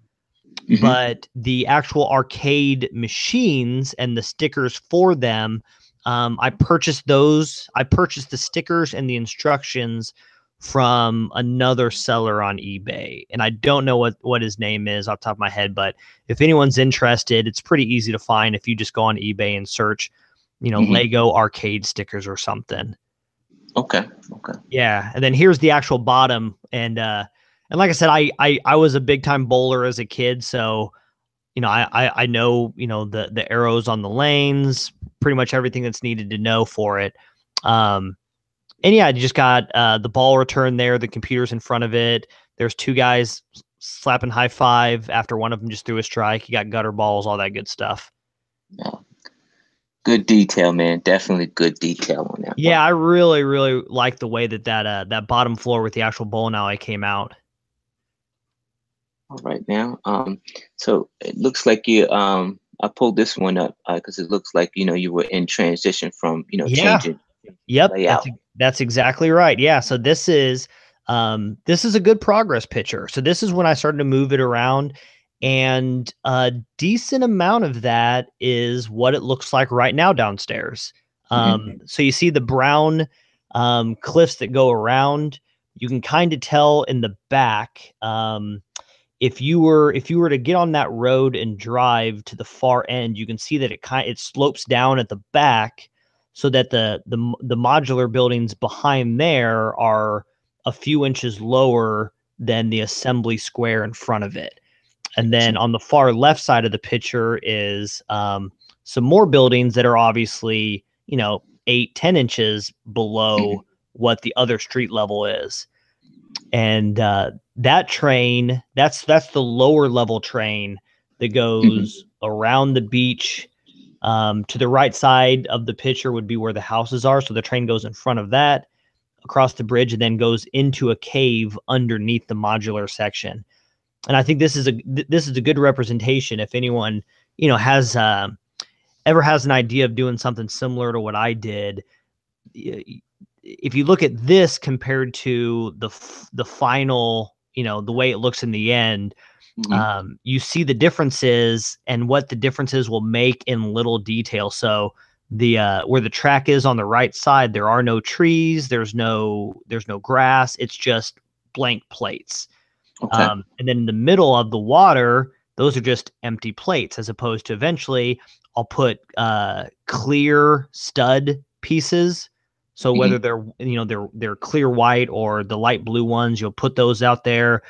Mm-hmm. But the actual arcade machines and the stickers for them, I purchased those. I purchased the stickers and the instructions from another seller on eBay. And I don't know what his name is off the top of my head, but if anyone's interested, it's pretty easy to find if you just go on eBay and search, Mm-hmm. Lego arcade stickers or something. Okay. Okay. Yeah, and then here's the actual bottom, and like I said, I was a big time bowler as a kid, so I know the arrows on the lanes, pretty much everything that's needed to know for it. And yeah, I just got the ball return there, the computer's in front of it. There's two guys slapping high five after one of them just threw a strike. You got gutter balls, all that good stuff. Yeah. Good detail, man. Definitely good detail on that Yeah, one. I really, really like the way that bottom floor with the actual bowling alley came out. All right now. So it looks like I pulled this one up because it looks like you were in transition from Yeah. changing Yep, layout. that's exactly right. Yeah, so this is a good progress picture. So this is when I started to move it around, and a decent amount of that is what it looks like right now downstairs. Mm-hmm. So you see the brown cliffs that go around. You can kind of tell in the back. If you were to get on that road and drive to the far end, you can see that it slopes down at the back, so that the modular buildings behind there are a few inches lower than the assembly square in front of it. And then on the far left side of the picture is some more buildings that are obviously 8-10 inches below what the other street level is. And that train, that's the lower level train that goes around the beach. To the right side of the picture would be where the houses are. So the train goes in front of that, across the bridge, and then goes into a cave underneath the modular section. And I think this is a good representation. If anyone, has ever has an idea of doing something similar to what I did, if you look at this compared to the final, the way it looks in the end, you see the differences and what the differences will make in little detail. So the where the track is on the right side, there are no trees, there's no grass, it's just blank plates. Okay. And then in the middle of the water, those are just empty plates, as opposed to eventually I'll put clear stud pieces. So whether they're clear white or the light blue ones, you'll put those out there,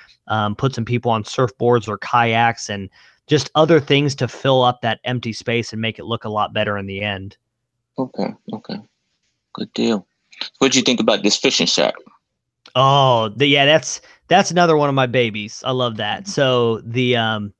put some people on surfboards or kayaks and just other things to fill up that empty space and make it look a lot better in the end. Okay. Good deal. What do you think about this fishing shack? Oh, that's another one of my babies. I love that. So the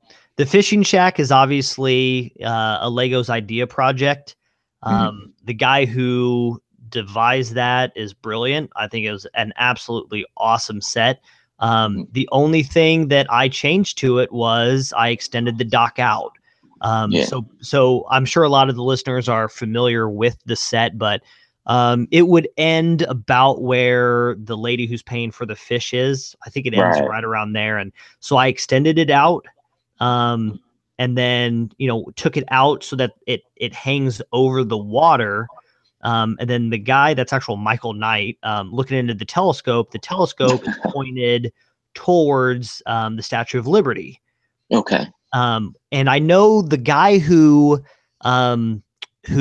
fishing shack is obviously a Lego's idea project. The guy who devised that is brilliant. I think it was an absolutely awesome set. The only thing that I changed to it was I extended the dock out. So I'm sure a lot of the listeners are familiar with the set, but it would end about where the lady who's paying for the fish is. I think it ends right around there. And so I extended it out, and then, took it out so that it hangs over the water. And then the guy, that's actual Michael Knight, looking into the telescope is pointed towards the Statue of Liberty. Okay. And I know the guy who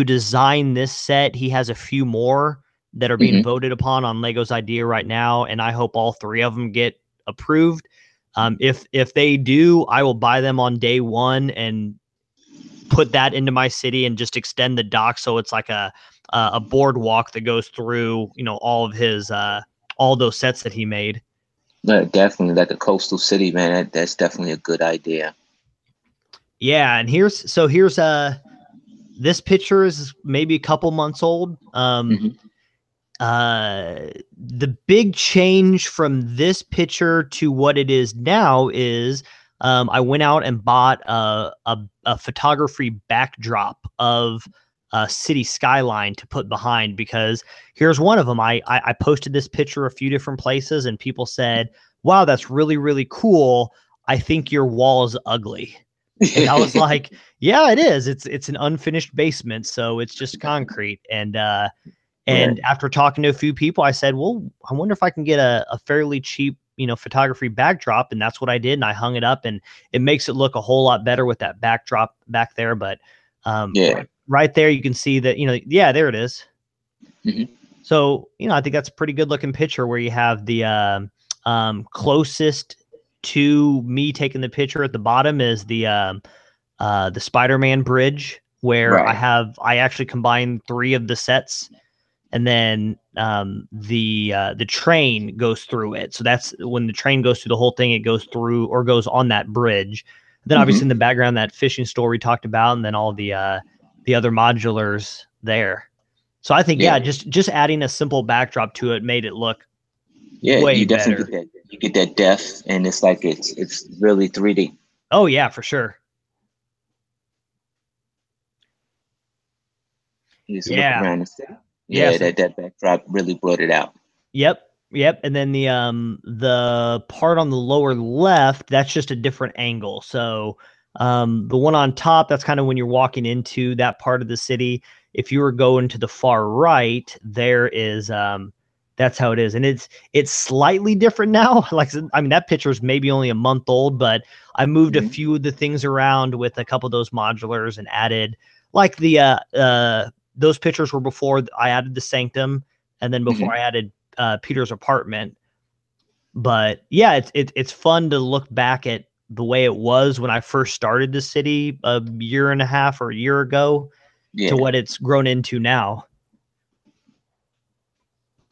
designed this set, he has a few more that are being voted upon on Lego's idea right now, and I hope all 3 of them get approved. If they do, I will buy them on day 1 and put that into my city and just extend the dock so it's like a boardwalk that goes through, all of his all those sets that he made. Yeah, definitely, like a coastal city, man. That's definitely a good idea. Yeah, and here's this picture is maybe a couple months old. The big change from this picture to what it is now is I went out and bought a photography backdrop of a city skyline to put behind, because here's one of them. I posted this picture a few different places and people said, wow, that's really, really cool. I think your wall is ugly. And I was like, yeah, it is. It's an unfinished basement, so it's just concrete. And after talking to a few people, I said, well, I wonder if I can get a fairly cheap, photography backdrop. And that's what I did. And I hung it up, and it makes it look a whole lot better with that backdrop back there. But right there, you can see that, there it is. So, I think that's a pretty good looking picture where you have the closest to me taking the picture at the bottom is the Spider-Man bridge, where I actually combined 3 of the sets, and then the train goes through it. So that's when the train goes through the whole thing, it goes through or goes on that bridge. Then obviously in the background, that fishing store we talked about, and then all the other modulars there. So I think just adding a simple backdrop to it made it look way you definitely better. you get that depth, and it's like it's really 3D. Oh yeah, for sure. You just look around and see. That backdrop really brought it out. Yep. And then the part on the lower left, that's just a different angle. So the one on top, that's kind of when you're walking into that part of the city. If you were going to the far right, there is that's how it is. And it's slightly different now. Like, I mean, that picture is maybe only a month old, but I moved a few of the things around with a couple of those modulars and added, like, those pictures were before I added the sanctum, and then before I added Peter's apartment. But yeah, it's fun to look back at the way it was when I first started the city a year and a half or a year ago to what it's grown into now.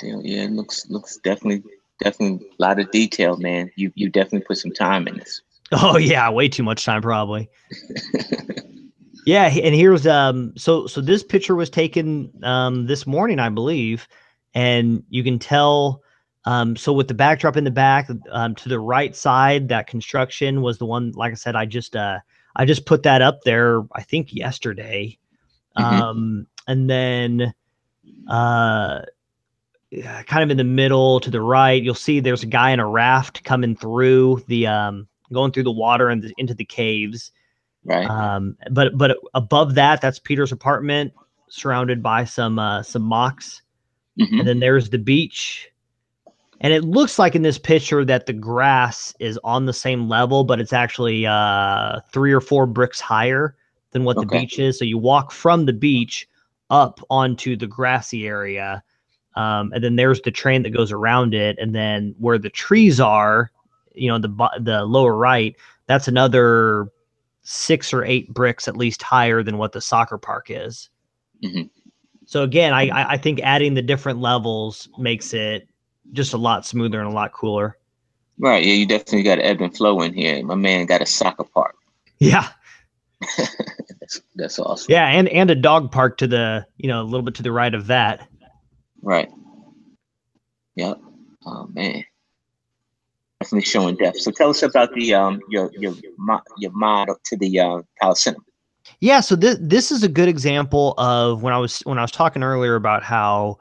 Yeah, it looks definitely a lot of detail, man. You definitely put some time in this. Oh yeah, way too much time probably. Yeah, and here's so this picture was taken this morning, I believe, and you can tell so with the backdrop in the back to the right side, that construction was the one, like I said, I just put that up there I think yesterday. And then uh yeah, kind of in the middle to the right, you'll see there's a guy in a raft coming through the going through the water and into the caves. Right. But above that, that's Peter's apartment, surrounded by some mocks, and Mm-hmm. then there's the beach. And it looks like in this picture that the grass is on the same level, but it's actually 3 or 4 bricks higher than what the Okay. beach is. So you walk from the beach up onto the grassy area, and then there's the train that goes around it, and then where the trees are, the lower right, that's another 6 or 8 bricks at least higher than what the soccer park is. Mm-hmm. So again, I think adding the different levels makes it just a lot smoother and a lot cooler. Right. Yeah, you definitely got ebb and flow in here. My man got a soccer park. Yeah. That's awesome. Yeah, and a dog park to the, a little bit to the right of that. Right. Yep. Oh man, definitely showing depth. So tell us about the your mod up to the Palace Cinema. Yeah, so this is a good example of when I was talking earlier about how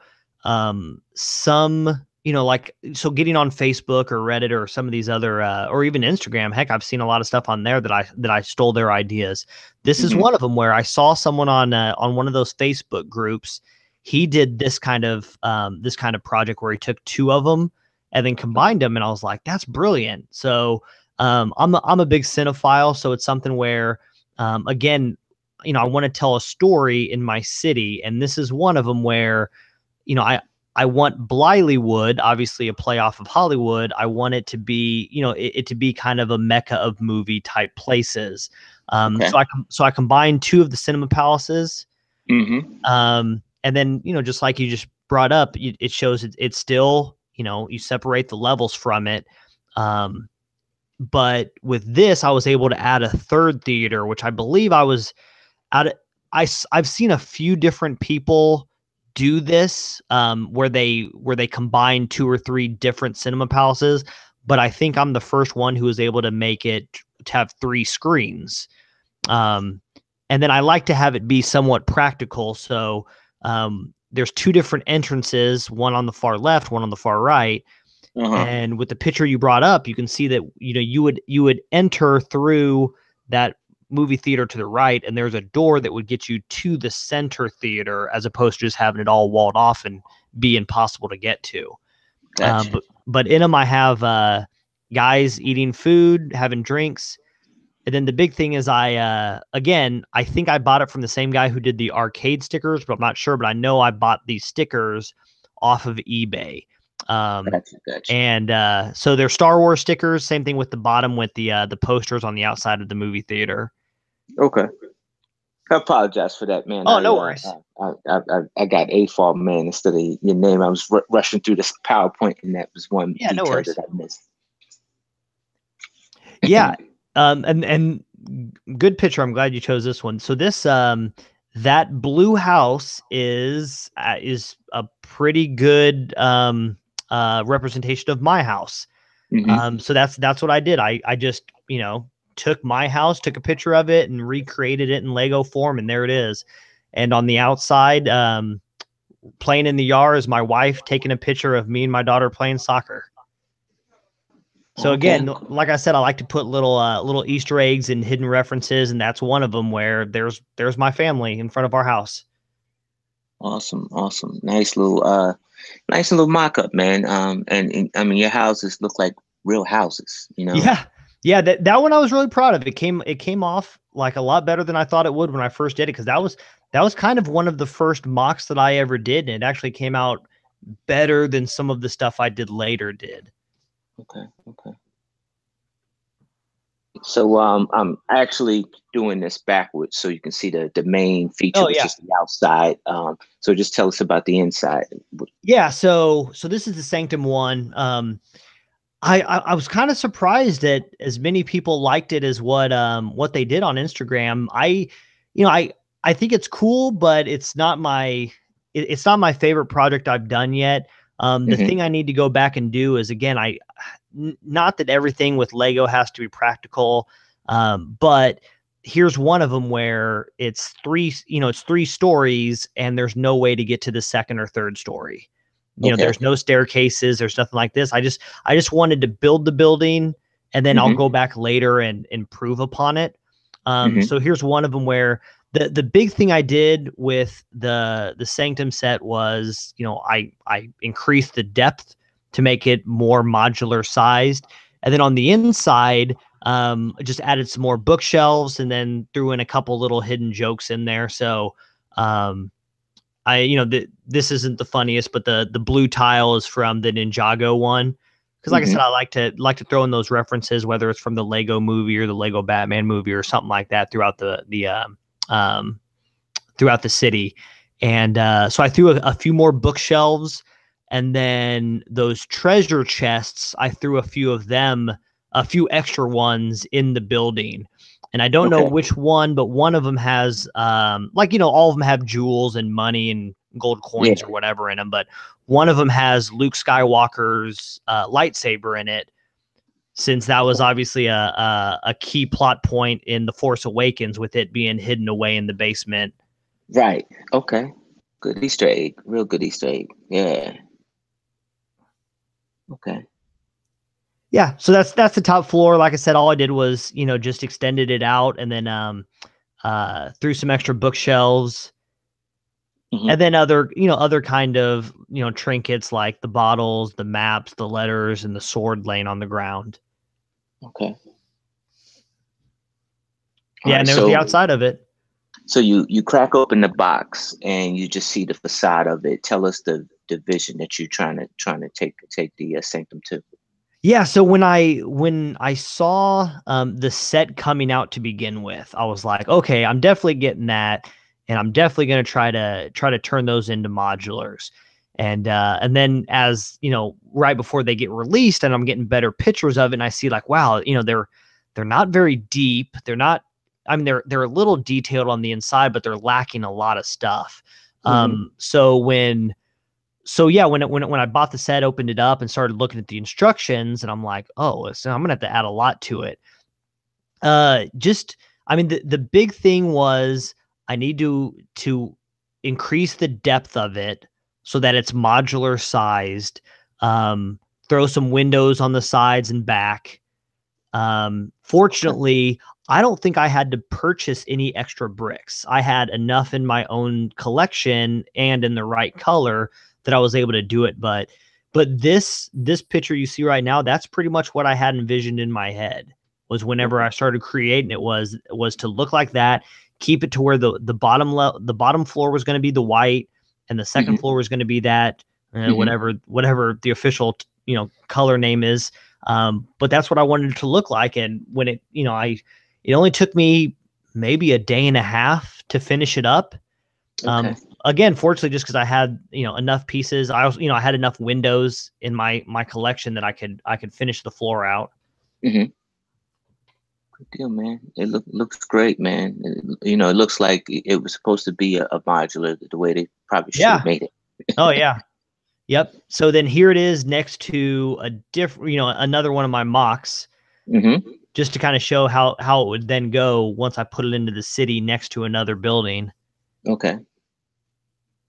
some, like, so getting on Facebook or Reddit or some of these other or even Instagram, heck, I've seen a lot of stuff on there that I stole their ideas. This is Mm-hmm. one of them where I saw someone on one of those Facebook groups. He did this kind of project where he took 2 of them and then combined them, and I was like, that's brilliant. So I'm a big cinephile, so it's something where again, I want to tell a story in my city, and this is one of them where, I want Blileywood, obviously a playoff of Hollywood. I want it to be, it to be kind of a mecca of movie type places. Okay. So I combined 2 of the cinema palaces, Mm-hmm. and then, just like you just brought up, it shows it's still, you separate the levels from it. But with this, I was able to add a 3rd theater, which I believe I was out of, I've seen a few different people do this, where they combine 2 or 3 different cinema palaces, but I think I'm the first one who was able to make it to have 3 screens. And then I like to have it be somewhat practical. So there's 2 different entrances, one on the far left, one on the far right. Uh-huh. And with the picture you brought up, you can see that, you would enter through that movie theater to the right, and there's a door that would get you to the center theater, as opposed to just having it all walled off and be impossible to get to. Gotcha. But in them, I have guys eating food, having drinks. And then the big thing is again, I think I bought it from the same guy who did the arcade stickers, but I'm not sure. But I know I bought these stickers off of eBay. Gotcha. And so they're Star Wars stickers. Same thing with the bottom with the posters on the outside of the movie theater. Okay. I apologize for that, man. Oh, no worries. I got a fault, man, instead of your name. I was rushing through this PowerPoint, and that was one Yeah, no detail worries. that I missed. Yeah. And good picture. I'm glad you chose this one. So this that blue house is a pretty good representation of my house. Mm-hmm. So that's what I did. I just, took my house, took a picture of it, and recreated it in Lego form, and there it is. And on the outside, playing in the yard, is my wife taking a picture of me and my daughter playing soccer. So Okay. again, like I said, I like to put little Easter eggs and hidden references, and that's one of them where there's my family in front of our house. Awesome. Nice little mock-up, man. And I mean, your houses look like real houses, you know. Yeah, that one I was really proud of. It came off like a lot better than I thought it would when I first did it, because that was kind of one of the first mocks that I ever did, and it actually came out better than some of the stuff I did later did. Okay. So I'm actually doing this backwards so you can see the main feature Oh was yeah. just the outside. So just tell us about the inside. Yeah, so this is the Sanctum one. I was kind of surprised that as many people liked it as what they did on Instagram. You know, I think it's cool, but it's not my favorite project I've done yet. The Hmm. thing I need to go back and do is again, not that everything with Lego has to be practical, but here's one of them where it's three stories and there's no way to get to the second or third story. You know, Okay. there's no staircases, there's nothing like this. I just wanted to build the building and then I'll Hmm. go back later and improve upon it. Hmm. So here's one of them where the big thing I did with the Sanctum set was, you know, I increased the depth to make it more modular sized. And then on the inside, just added some more bookshelves and then threw in a couple little hidden jokes in there. So, this isn't the funniest, but the blue tile is from the Ninjago one. Because like I Hmm. said, I like to throw in those references, whether it's from the Lego movie or the Lego Batman movie or something like that throughout um, throughout the city. And so I threw a few more bookshelves, and then those treasure chests, I threw a few of them, a few extra ones in the building. And I don't know Okay. which one, but one of them has, all of them have jewels and money and gold coins Yeah. or whatever in them. But one of them has Luke Skywalker's lightsaber in it, since that was Okay. obviously a key plot point in The Force Awakens with it being hidden away in the basement. Right. Okay. Good Easter egg. Real good Easter egg. Yeah. Okay. Yeah, so that's the top floor. Like I said, all I did was, just extended it out and then threw some extra bookshelves Hmm. and then other kind of, trinkets like the bottles, the maps, the letters, and the sword laying on the ground. Okay. All Yeah, right. and there's the So outside of it. you crack open the box and you just see the facade of it. Tell us the vision that you're trying to take the sanctum to. Yeah, so when I saw the set coming out to begin with, I was like, okay, I'm definitely getting that, and I'm definitely going to try to turn those into modulars. And then as right before they get released, and I'm getting better pictures of it, and I see like, wow, they're not very deep. They're not. I mean, they're a little detailed on the inside, but they're lacking a lot of stuff. Hmm. So yeah, when I bought the set, opened it up and started looking at the instructions, and I'm like, oh, so I'm gonna have to add a lot to it. Just I mean, the big thing was I need to increase the depth of it so that it's modular sized. Um, Throw some windows on the sides and back. Okay. Fortunately, I don't think I had to purchase any extra bricks. I had enough in my own collection and in the right color that I was able to do it. But this picture you see right now, that's pretty much what I had envisioned in my head. Was whenever Okay. I started creating it was to look like that, keep it to where the bottom floor was going to be the white, and the second Hmm. floor was going to be that Hmm. whatever the official color name is. But that's what I wanted it to look like. And when it only took me maybe a day and a half to finish it up. Okay. Again, fortunately, just because I had, enough pieces, I also, I had enough windows in my collection that I could finish the floor out. Hmm. Good deal, man. It looks great, man. It looks like it was supposed to be a modular the way they probably should have Yeah. made it. Oh yeah. Yep. So then here it is next to a different, another one of my mocks, Hmm. just to kind of show how it would then go once I put it into the city next to another building. Okay.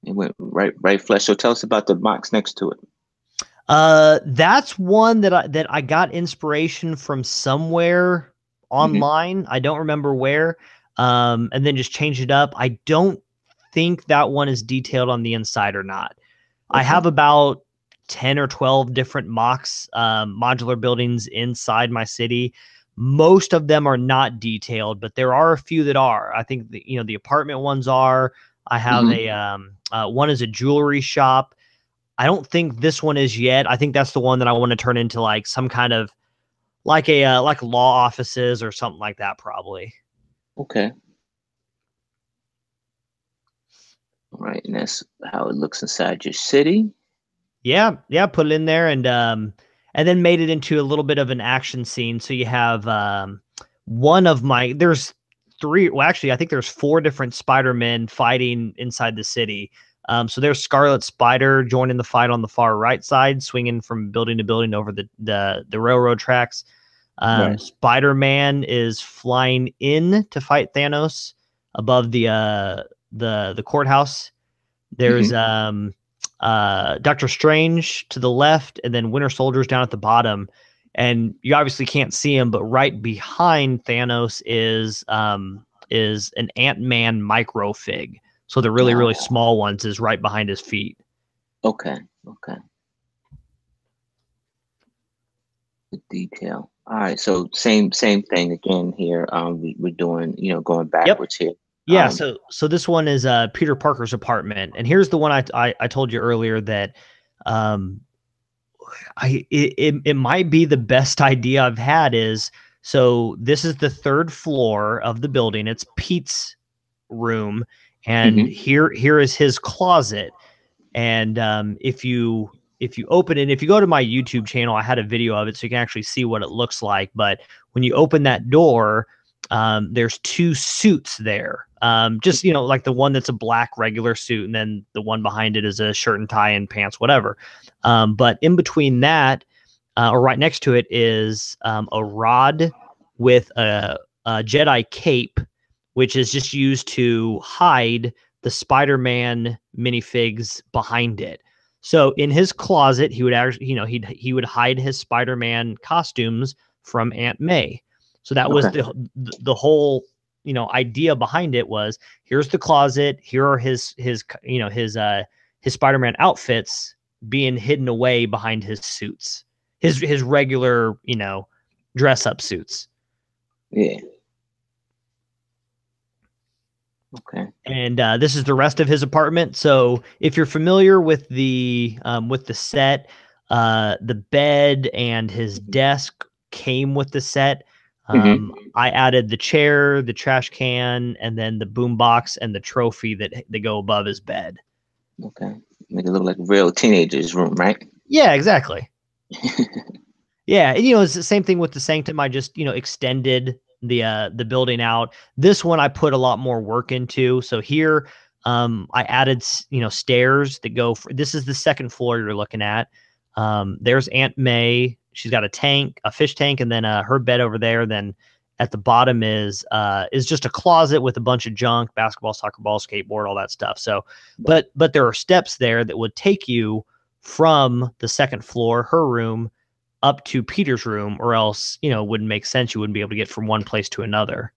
It went right flesh. So tell us about the box next to it. That's one that I got inspiration from somewhere Hmm. online. I don't remember where. And then just changed it up. I don't think that one is detailed on the inside or not. I Okay. have about 10 or 12 different mocks, modular buildings inside my city. Most of them are not detailed, but there are a few that are. I think the apartment ones are. I have Hmm. a one is a jewelry shop. I don't think this one is yet. I think that's the one that I want to turn into like some kind of like law offices or something like that, probably. Okay. All right, and that's how it looks inside your city. Yeah, yeah, put it in there and then made it into a little bit of an action scene. So you have one of my there's three, well actually I think there's four different Spider-Men fighting inside the city. So there's Scarlet Spider joining the fight on the far right side, swinging from building to building over the railroad tracks. Right. Spider-Man is flying in to fight Thanos above the courthouse. There's Mm-hmm. Doctor Strange to the left, and then Winter Soldier's down at the bottom. And you obviously can't see him, but right behind Thanos is an Ant-Man micro fig. So the really, really Ah, small ones is right behind his feet. okay. Okay. Good detail. All right. So same thing again here. We're doing, going Yep. backwards here. Yeah, so this one is Peter Parker's apartment, and here's the one I told you earlier that um it might be the best idea I've had. Is so this is the third floor of the building. It's Pete's room, and hmm here is his closet. And if you open it, if you go to my YouTube channel, I had a video of it so you can actually see what it looks like. But when you open that door, there's two suits there. Just like the one that's a black regular suit, and then the one behind it is a shirt and tie and pants, whatever. But in between that, or right next to it, is a rod with a Jedi cape, which is just used to hide the Spider-Man minifigs behind it. So in his closet, he would actually, he would hide his Spider-Man costumes from Aunt May. So that was Okay. the whole idea behind it was, here's the closet, here are his Spider-Man outfits being hidden away behind his suits, his regular dress up suits. Yeah. Okay. And this is the rest of his apartment. So if you're familiar with the set, the bed and his desk came with the set. hmm I added the chair, the trash can, and then the boombox and the trophy that they go above his bed. Okay. Make it look like a real teenager's room, right? Yeah, exactly. Yeah, and, it's the same thing with the Sanctum. I just extended the building out. This one I put a lot more work into. So here, I added stairs that go. This is the second floor you're looking at. There's Aunt May. She's got a fish tank, and then her bed over there. Then at the bottom is just a closet with a bunch of junk, basketball, soccer ball, skateboard, all that stuff. So, but there are steps there that would take you from the second floor, her room, up to Peter's room, or else, it wouldn't make sense. You wouldn't be able to get from one place to another.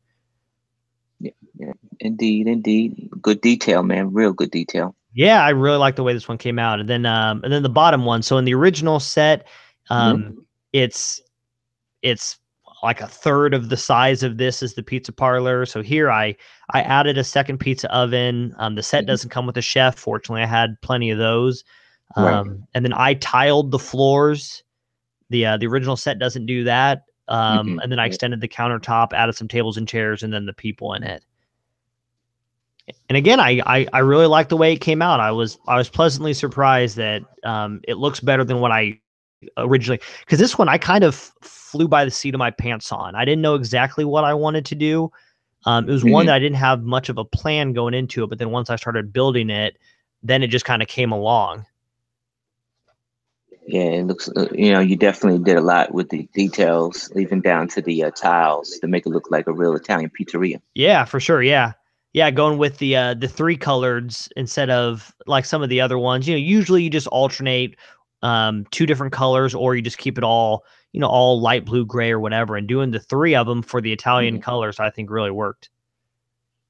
Yeah. Yeah. Indeed. Indeed. Good detail, man. Real good detail. Yeah, I really like the way this one came out. And then the bottom one. So in the original set, hmm it's like a third of the size of this is the pizza parlor. So here I added a second pizza oven. The set hmm doesn't come with a chef. Fortunately, I had plenty of those. Right. And then I tiled the floors. The original set doesn't do that. hmm And then I extended the countertop, added some tables and chairs, and then the people in it. And again, I really like the way it came out. I was pleasantly surprised that it looks better than what I originally, because this one I kind of flew by the seat of my pants on. I didn't know exactly what I wanted to do. It was one hmm that I didn't have much of a plan going into it, but then once I started building it, then it just kind of came along. Yeah, it looks, you definitely did a lot with the details, even down to the tiles to make it look like a real Italian pizzeria. Yeah, for sure. Yeah. Yeah, going with the three coloreds instead of like some of the other ones. Usually you just alternate two different colors, or you just keep it all light blue, gray, or whatever. And doing the three of them for the Italian hmm colors, I think really worked.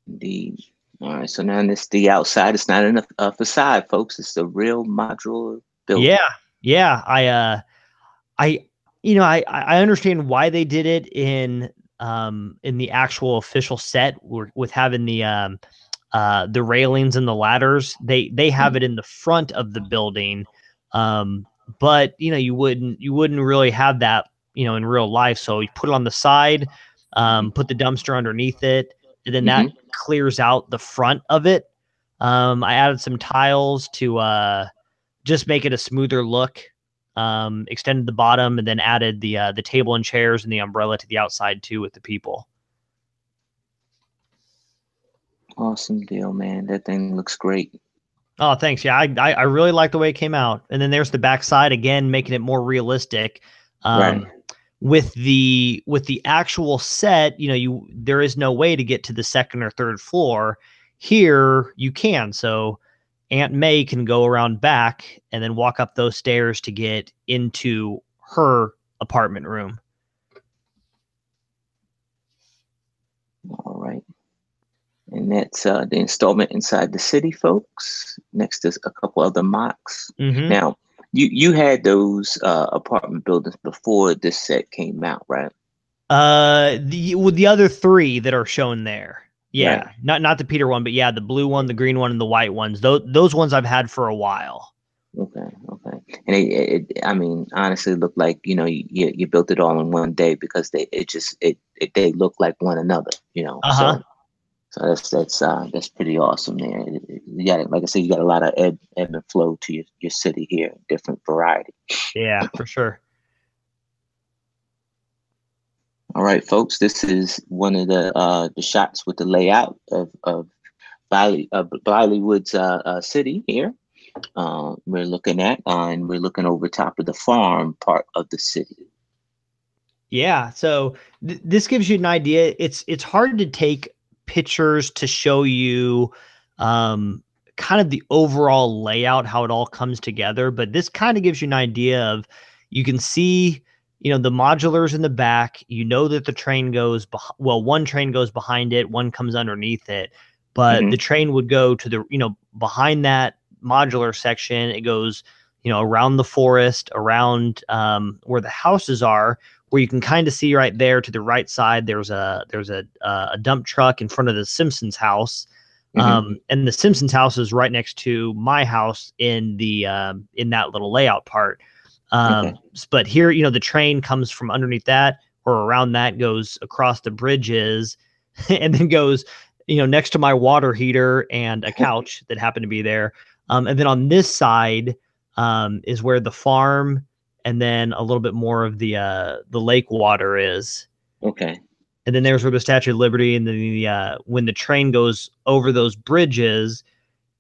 Indeed. All right, so now this the outside. It's not a facade, folks. It's the real modular building. Yeah. Yeah. I I understand why they did it in the actual official set with having the railings and the ladders. They have it Mhm. in the front of the building. But you wouldn't really have that in real life. So you put it on the side, put the dumpster underneath it, and then that Mm-hmm. clears out the front of it. I added some tiles to just make it a smoother look. Extended the bottom, and then added the table and chairs and the umbrella to the outside too with the people. Awesome deal, man. That thing looks great. Oh, thanks. Yeah, I really like the way it came out. And then there's the backside again, making it more realistic. Right. With the actual set, there is no way to get to the second or third floor. Here you can. So Aunt May can go around back and then walk up those stairs to get into her apartment room. All right. And that's the installment inside the city, folks. Next is a couple other mocks. Mm-hmm. Now, you had those apartment buildings before this set came out, right? The other three that are shown there. Yeah, Right. not the Peter one, but yeah, the blue one, the green one, and the white ones. Those ones I've had for a while. Okay. Okay. And I mean, honestly, it looked like you built it all in one day because they look like one another. Uh-huh. So that's pretty awesome there. You got, like I said, you got a lot of ebb and flow to your city here, different variety. Yeah, for sure. All right, folks, this is one of the shots with the layout of Bilieywood's city here. We're looking at, and we're looking over top of the farm part of the city. Yeah, so this gives you an idea. It's hard to take pictures to show you kind of the overall layout, how it all comes together, but this kind of gives you an idea of, you can see, the modulars in the back. That the train goes one train goes behind it, one comes underneath it, but the train would go to the behind that modular section. It goes around the forest, around where the houses are, where you can kind of see right there to the right side, there's a dump truck in front of the Simpsons house. And the Simpsons house is right next to my house in that little layout part. But here, the train comes from underneath that or around that, goes across the bridges, and then goes, next to my water heater and a couch that happened to be there. And then on this side is where the farm and then a little bit more of the lake water is. Okay. And then there's where the Statue of Liberty, and then when the train goes over those bridges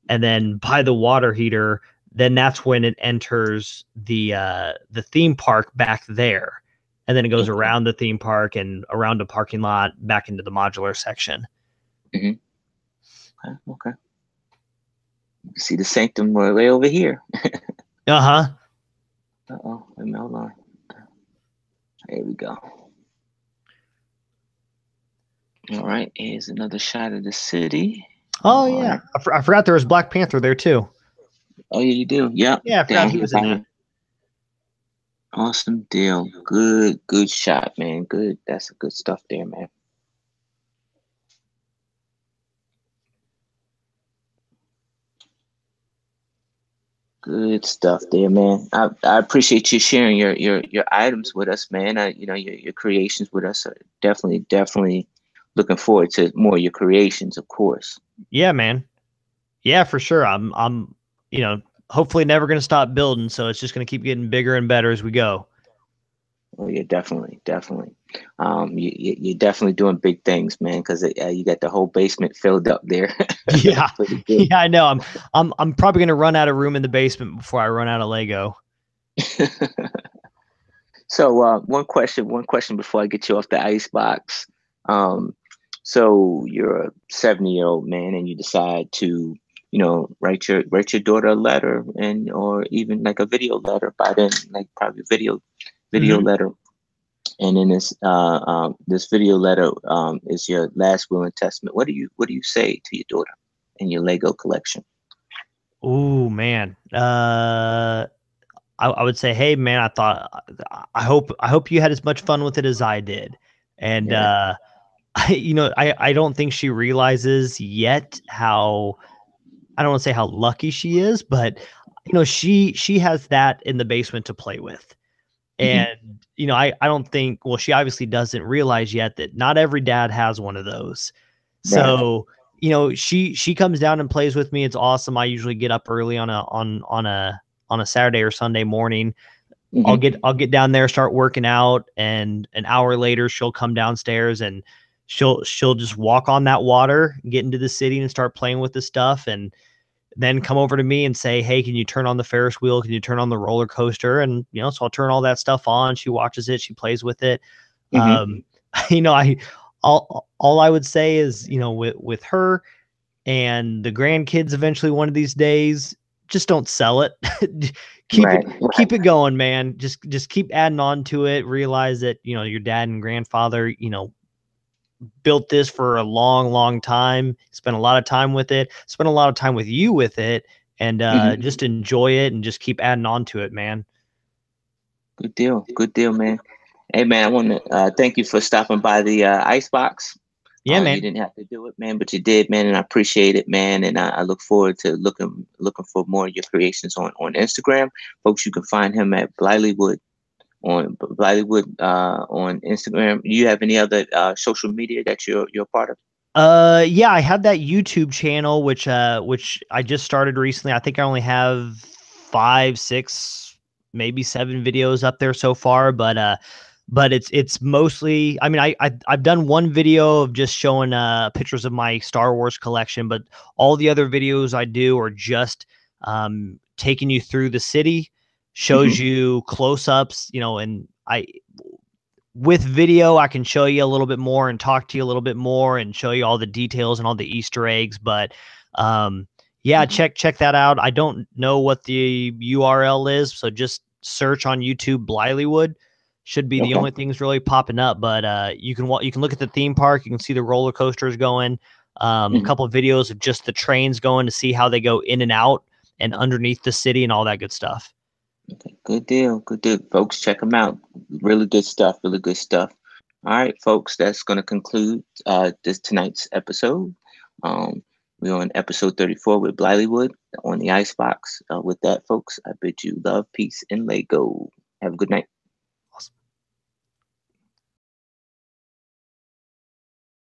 and then by the water heater, then that's when it enters the theme park back there. And then it goes around the theme park and around a parking lot back into the modular section. Okay. See the sanctum way over here. Uh-huh. Uh-oh. Hold on. There we go. All right. Here's another shot of the city. Oh, yeah. I forgot there was Black Panther there, too. Oh, yeah, you do? Yep. Yeah, I forgot he was in it. Awesome deal. Good shot, man. Good. That's good stuff there, man. Good stuff there, man. I appreciate you sharing your items with us, man. Your creations with us. Are definitely looking forward to more of your creations, of course. Yeah, man. Yeah, for sure. I'm hopefully never going to stop building, so it's just going to keep getting bigger and better as we go. Oh yeah, definitely. You're definitely doing big things, man, because you got the whole basement filled up there. Yeah, yeah, I know. I'm probably going to run out of room in the basement before I run out of Lego. So one question before I get you off the icebox. So you're a 70-year-old man, and you decide to write your daughter a letter, or even like a video letter by then, like probably video letter. And in this video letter is your last will and testament. What do you say to your daughter in your Lego collection? Oh man, I would say, hey man, I hope you had as much fun with it as I did, and I don't think she realizes yet how, I don't want to say how lucky she is, but she has that in the basement to play with. And, you know, I don't think, well, she obviously doesn't realize yet that not every dad has one of those. Right. So, you know, she comes down and plays with me. It's awesome. I usually get up early on a Saturday or Sunday morning. Hmm. I'll get down there, start working out, and an hour later she'll come downstairs and she'll just walk on that water, get into the city and start playing with the stuff, and then come over to me and say, "Hey, can you turn on the Ferris wheel? Can you turn on the roller coaster?" And, you know, so I'll turn all that stuff on. She watches it, she plays with it. Hmm. Um, you know, all I would say is, you know, with her and the grandkids eventually one of these days, just don't sell it. keep it Right. keep it going, man. Just keep adding on to it. Realize that, you know, your dad and grandfather, you know, built this for a long, long time, spent a lot of time with it, spent a lot of time with you with it, and Hmm. just enjoy it and just keep adding on to it, man. Good deal. Good deal, man. Hey, man, I want to thank you for stopping by the Icebox. Yeah, You man. didn't have to do it, man, but you did, man, and I appreciate it, man. And I look forward to looking for more of your creations on Instagram, folks. You can find him at Blileywood on Instagram. Do you have any other social media that you're part of? Yeah, I have that YouTube channel which I just started recently. I think I only have 5, 6, maybe 7 videos up there so far, but it's mostly, I mean, I've done one video of just showing pictures of my Star Wars collection, but all the other videos I do are just taking you through the city, shows Hmm. you close-ups, you know, and I with video, I can show you a little bit more and talk to you a little bit more and show you all the details and all the Easter eggs. But yeah, check that out. I don't know what the URL is, so just search on YouTube Blileywood. Should be the Okay. only things really popping up. But you can look at the theme park. You can see the roller coasters going. A Hmm. couple of videos of just the trains going to see how they go in and out and underneath the city and all that good stuff. Okay. Good deal. Good deal, folks. Check them out. Really good stuff. Really good stuff. All right, folks. That's going to conclude this tonight's episode. Um, we're on episode 34 with Blileywood on the Icebox. With that, folks, I bid you love, peace, and Lego. Have a good night.